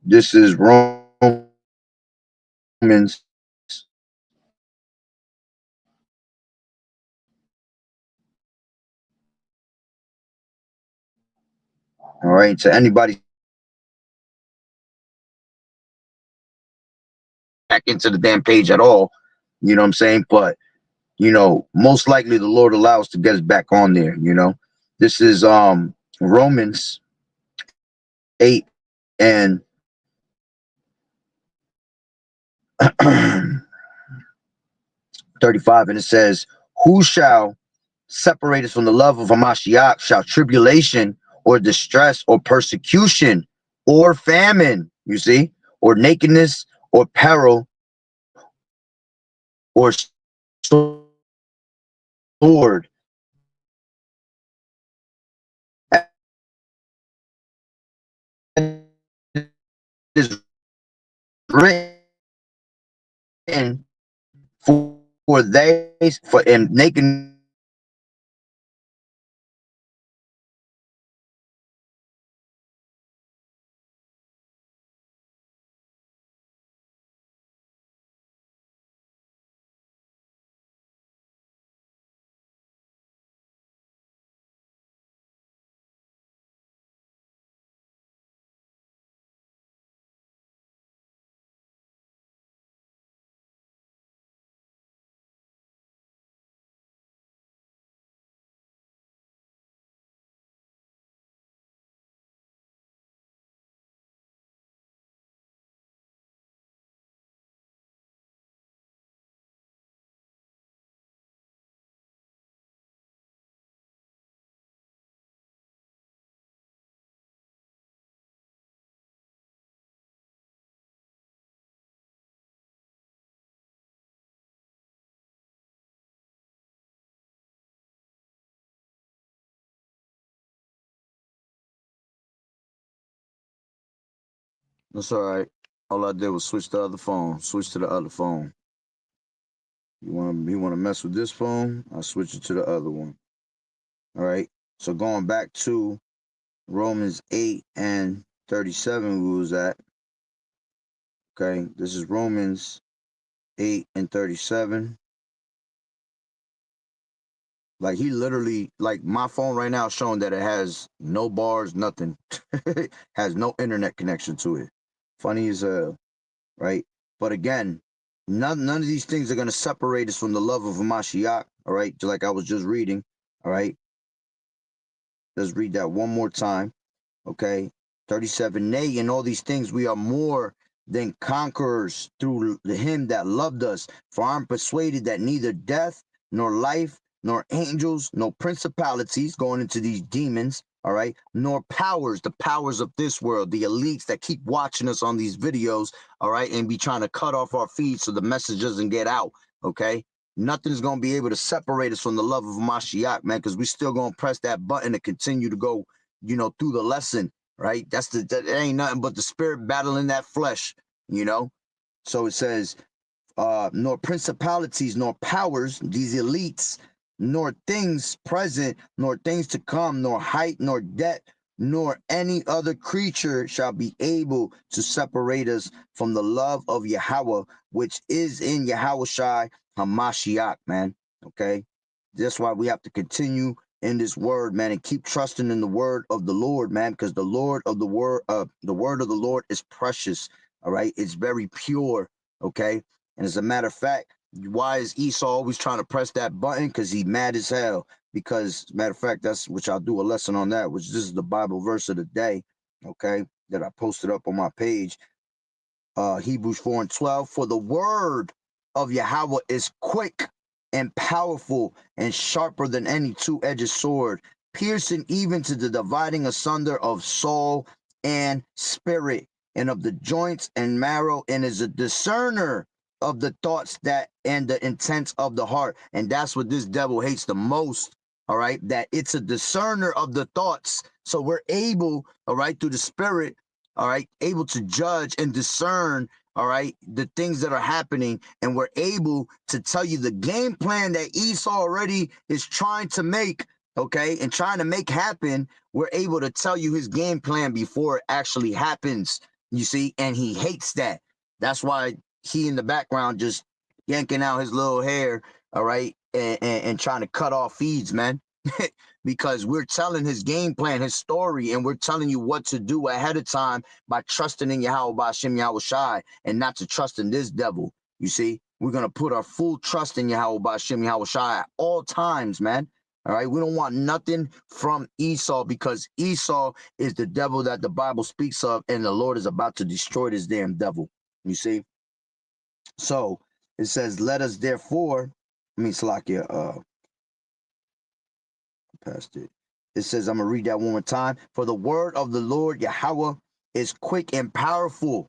This is Romans, all right? To anybody back into the damn page at all, you know what I'm saying? But most likely the Lord allows to get us back on there. This is Romans 8 and 35, and it says, "Who shall separate us from the love of Hamashiach? Shall tribulation or distress or persecution or famine, you see, or nakedness or peril or sword? It is written for they for in nakedness That's all right. All I did was switch the other phone, switch to the other phone. You want to mess with this phone? I'll switch it to the other one. All right. So going back to Romans 8 and 37, we was at. Okay. This is Romans 8 and 37. Like he literally, like my phone right now is showing that it has no bars, nothing. Has no internet connection to it. Funny as right? But again, none of these things are going to separate us from the love of Hamashiach, all right? Just like I was just reading, all right? Let's read that one more time. Okay. 37. Nay, in all these things we are more than conquerors through him that loved us. For I'm persuaded that neither death, nor life, nor angels, nor principalities, going into these demons, all right, nor powers, the powers of this world, the elites that keep watching us on these videos, all right, and be trying to cut off our feed so the message doesn't get out, okay? Nothing's going to be able to separate us from the love of Mashiach, man, because we still going to press that button to continue to go, through the lesson, right? That ain't nothing but the spirit battling that flesh, So it says, nor principalities, nor powers, these elites, nor things present, nor things to come, nor height, nor depth, nor any other creature shall be able to separate us from the love of Yahweh, which is in Yahweh Shai HaMashiach, man. Okay. That's why we have to continue in this word, man, and keep trusting in the word of the Lord, man, because the word of the Lord is precious. All right. It's very pure. Okay. And as a matter of fact, why is Esau always trying to press that button? Because he's mad as hell. Because, as a matter of fact, that's which I'll do a lesson on that, which this is the Bible verse of the day, okay, that I posted up on my page. Hebrews 4:12. For the word of Yahweh is quick and powerful and sharper than any two-edged sword, piercing even to the dividing asunder of soul and spirit, and of the joints and marrow, and is a discerner of the thoughts that and the intents of the heart. And that's what this devil hates the most. All right, that it's a discerner of the thoughts. So we're able, all right, through the spirit, all right, able to judge and discern, all right, the things that are happening. And we're able to tell you the game plan that Esau already is trying to make, okay, and trying to make happen. We're able to tell you his game plan before it actually happens, you see, and he hates that. That's why he in the background just yanking out his little hair, all right, and trying to cut off feeds, man. Because we're telling his game plan, his story, and we're telling you what to do ahead of time by trusting in Yahweh Ba'Shem Yahweh Shai and not to trust in this devil. You see, we're going to put our full trust in Yahweh Ba'Shem Yahweh Shai at all times, man. All right, we don't want nothing from Esau because Esau is the devil that the Bible speaks of, and the Lord is about to destroy this damn devil. You see? So it says, let us therefore, Salakia, past it. It says, I'm going to read that one more time. For the word of the Lord Yahweh is quick and powerful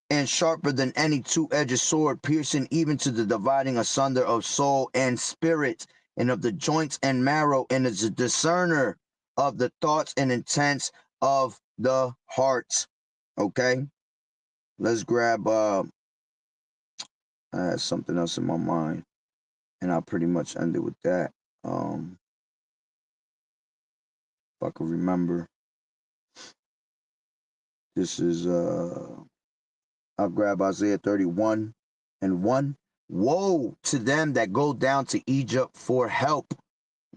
and sharper than any two-edged sword, piercing even to the dividing asunder of soul and spirit, and of the joints and marrow, and is a discerner of the thoughts and intents of the heart. Okay? Let's grab I had something else in my mind, and I'll pretty much end it with that. If I can remember. This is I'll grab Isaiah 31:1. Woe to them that go down to Egypt for help.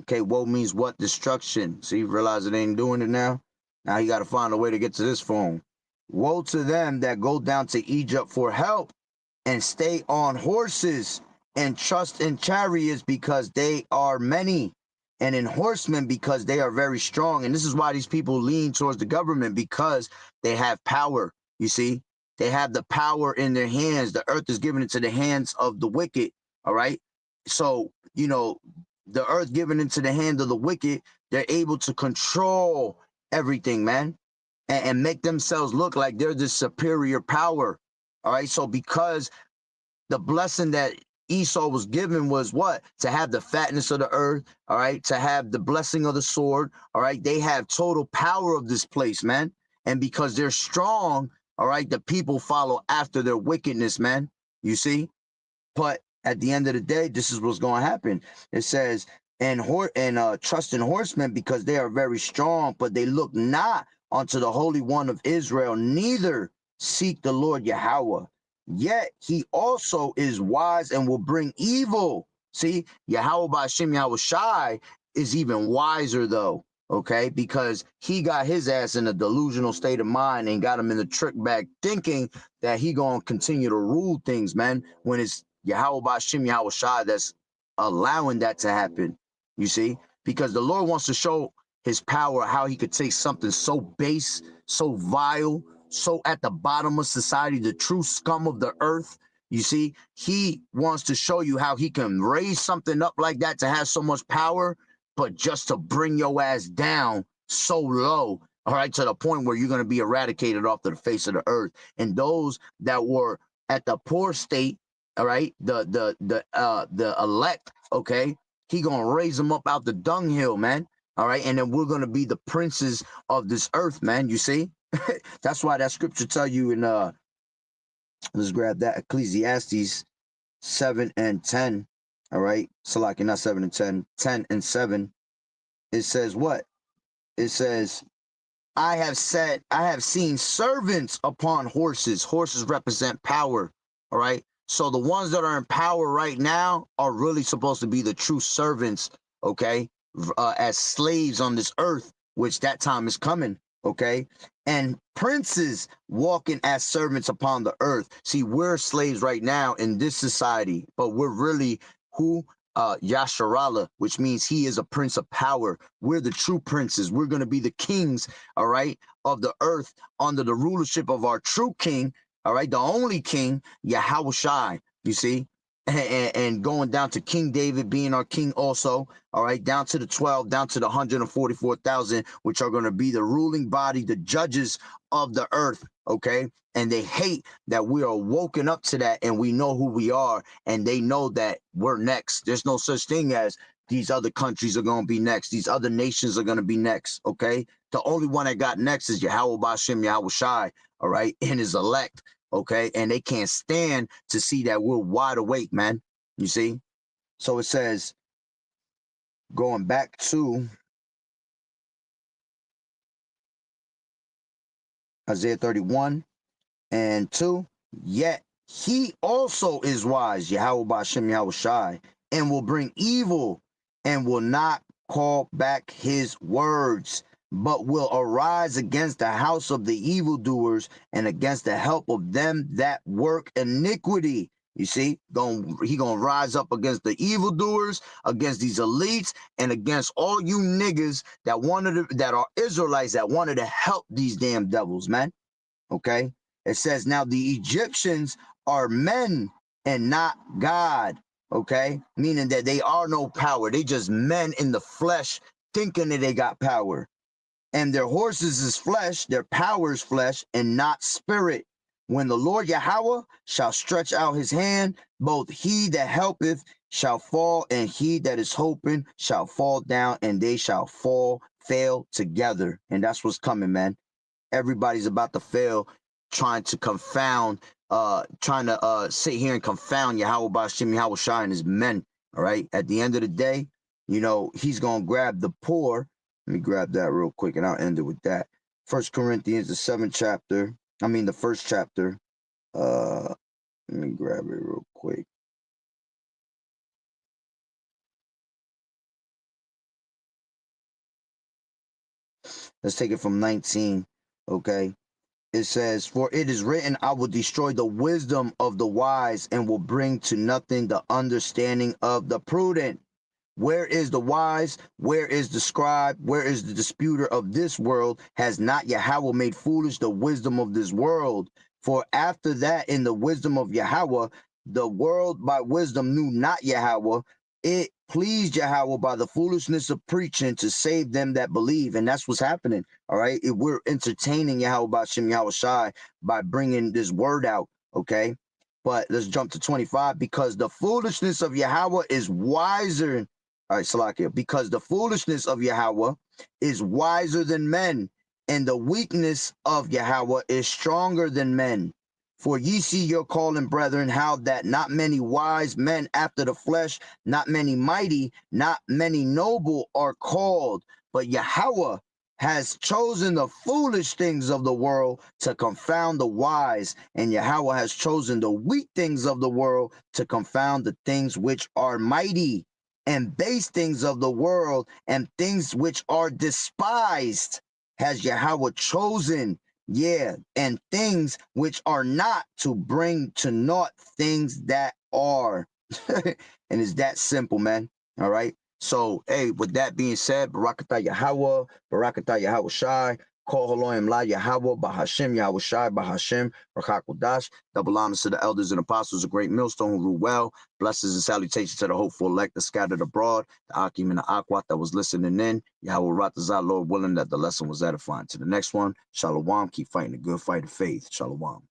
Okay, woe means what? Destruction. See, realize it ain't doing it now. Now you got to find a way to get to this phone. Woe to them that go down to Egypt for help and stay on horses and trust in chariots because they are many, and in horsemen because they are very strong. And this is why these people lean towards the government, because they have power. You see, they have the power in their hands. The earth is given into the hands of the wicked. All right. So, the earth given into the hand of the wicked, they're able to control everything, man, and make themselves look like they're the superior power. All right. So because the blessing that Esau was given was what? To have the fatness of the earth, all right, to have the blessing of the sword, all right. They have total power of this place, man. And because they're strong, all right, the people follow after their wickedness, man. You see? But at the end of the day, this is what's going to happen. It says, and trust in horsemen because they are very strong, but they look not unto the Holy One of Israel, neither seek the Lord Yahweh. Yet he also is wise and will bring evil. See, Yahweh Ba'Shem Yahweh Shai is even wiser though, okay? Because he got his ass in a delusional state of mind and got him in the trick bag thinking that he gonna continue to rule things, man, when it's Yahweh Ba'Shem Yahweh Shai that's allowing that to happen, you see? Because the Lord wants to show his power, how he could take something so base, so vile, so at the bottom of society, the true scum of the earth. You see, he wants to show you how he can raise something up like that to have so much power, but just to bring your ass down so low, all right, to the point where you're going to be eradicated off the face of the earth. And those that were at the poor state, all right, the elect, okay, he gonna raise them up out the dunghill, man. All right, and then we're gonna be the princes of this earth, man. You see, that's why that scripture tell you in let's grab that, Ecclesiastes 7:10. All right, Salaki, not 7 and 10, 10 and 7. It says what? It says, I have seen servants upon horses. Horses represent power. All right. So the ones that are in power right now are really supposed to be the true servants. Okay. As slaves on this earth, which that time is coming. Okay. And princes walking as servants upon the earth. See, we're slaves right now in this society, but we're really who? Yasharala, which means he is a prince of power. We're the true princes. We're going to be the kings, all right, of the earth under the rulership of our true king, all right, the only king, Yahweh Shai, you see, and going down to King David being our king also, all right, down to the 12, down to the 144,000, which are going to be the ruling body, the judges of the earth, okay? And they hate that we are woken up to that and we know who we are, and they know that we're next. There's no such thing as these other countries are going to be next. These other nations are going to be next, okay? The only one that got next is Yahweh Bashem, Yahweh Shai, all right, and his elect, okay? And they can't stand to see that we're wide awake, man. You see? So it says, going back to Isaiah 31 and 2, yet he also is wise, Yahweh Bashem, Yahweh Shai, and will bring evil and will not call back his words, but will arise against the house of the evildoers and against the help of them that work iniquity. You see, he gonna rise up against the evildoers, against these elites, and against all you niggas that that are Israelites that wanted to help these damn devils, man. Okay, it says now the Egyptians are men and not God. Okay, meaning that they are no power. They just men in the flesh thinking that they got power. And their horses is flesh, their power is flesh and not spirit. When the Lord Yahweh shall stretch out his hand, both he that helpeth shall fall, and he that is hoping shall fall down, and they shall fail together. And that's what's coming, man. Everybody's about to fail, trying to confound, sit here and confound Yahweh Bashem, Yahweh Shai and his men. All right. At the end of the day, you know, he's gonna grab the poor. Let me grab that real quick and I'll end it with that. 1 Corinthians, the 7th chapter. The first chapter. Let me grab it real quick. Let's take it from 19. Okay. It says, for it is written, I will destroy the wisdom of the wise and will bring to nothing the understanding of the prudent. Where is the wise? Where is the scribe? Where is the disputer of this world? Has not Yahweh made foolish the wisdom of this world? For after that, in the wisdom of Yahweh, the world by wisdom knew not Yahweh. It pleased Yahweh by the foolishness of preaching to save them that believe. And that's what's happening. All right. We're entertaining Yahweh Bashem, Yahweh Shai by bringing this word out. Okay. But let's jump to 25. Because the foolishness of Yahweh is wiser. All right, Salakia, because the foolishness of Yahweh is wiser than men, and the weakness of Yahweh is stronger than men. For ye see your calling, brethren, how that not many wise men after the flesh, not many mighty, not many noble are called, but Yahweh has chosen the foolish things of the world to confound the wise, and Yahweh has chosen the weak things of the world to confound the things which are mighty, and base things of the world and things which are despised has Yahweh chosen, and things which are not, to bring to naught things that are. And it's that simple, man. All right. So, hey, with that being said, Barakatah Yahweh, Barakatah Yahweh Shai, Kol Haloim La Yahweh, Bahashim Yahweh Shai, Bahashim, Rakakwadash. Double honors to the elders and apostles, a great millstone who rule well. Blessings and salutations to the hopeful elect that scattered abroad, the Akim and the Akwat that was listening in. Yahweh Ratazah, Lord willing that the lesson was edifying. To the next one, Shalom. Keep fighting the good fight of faith. Shalom.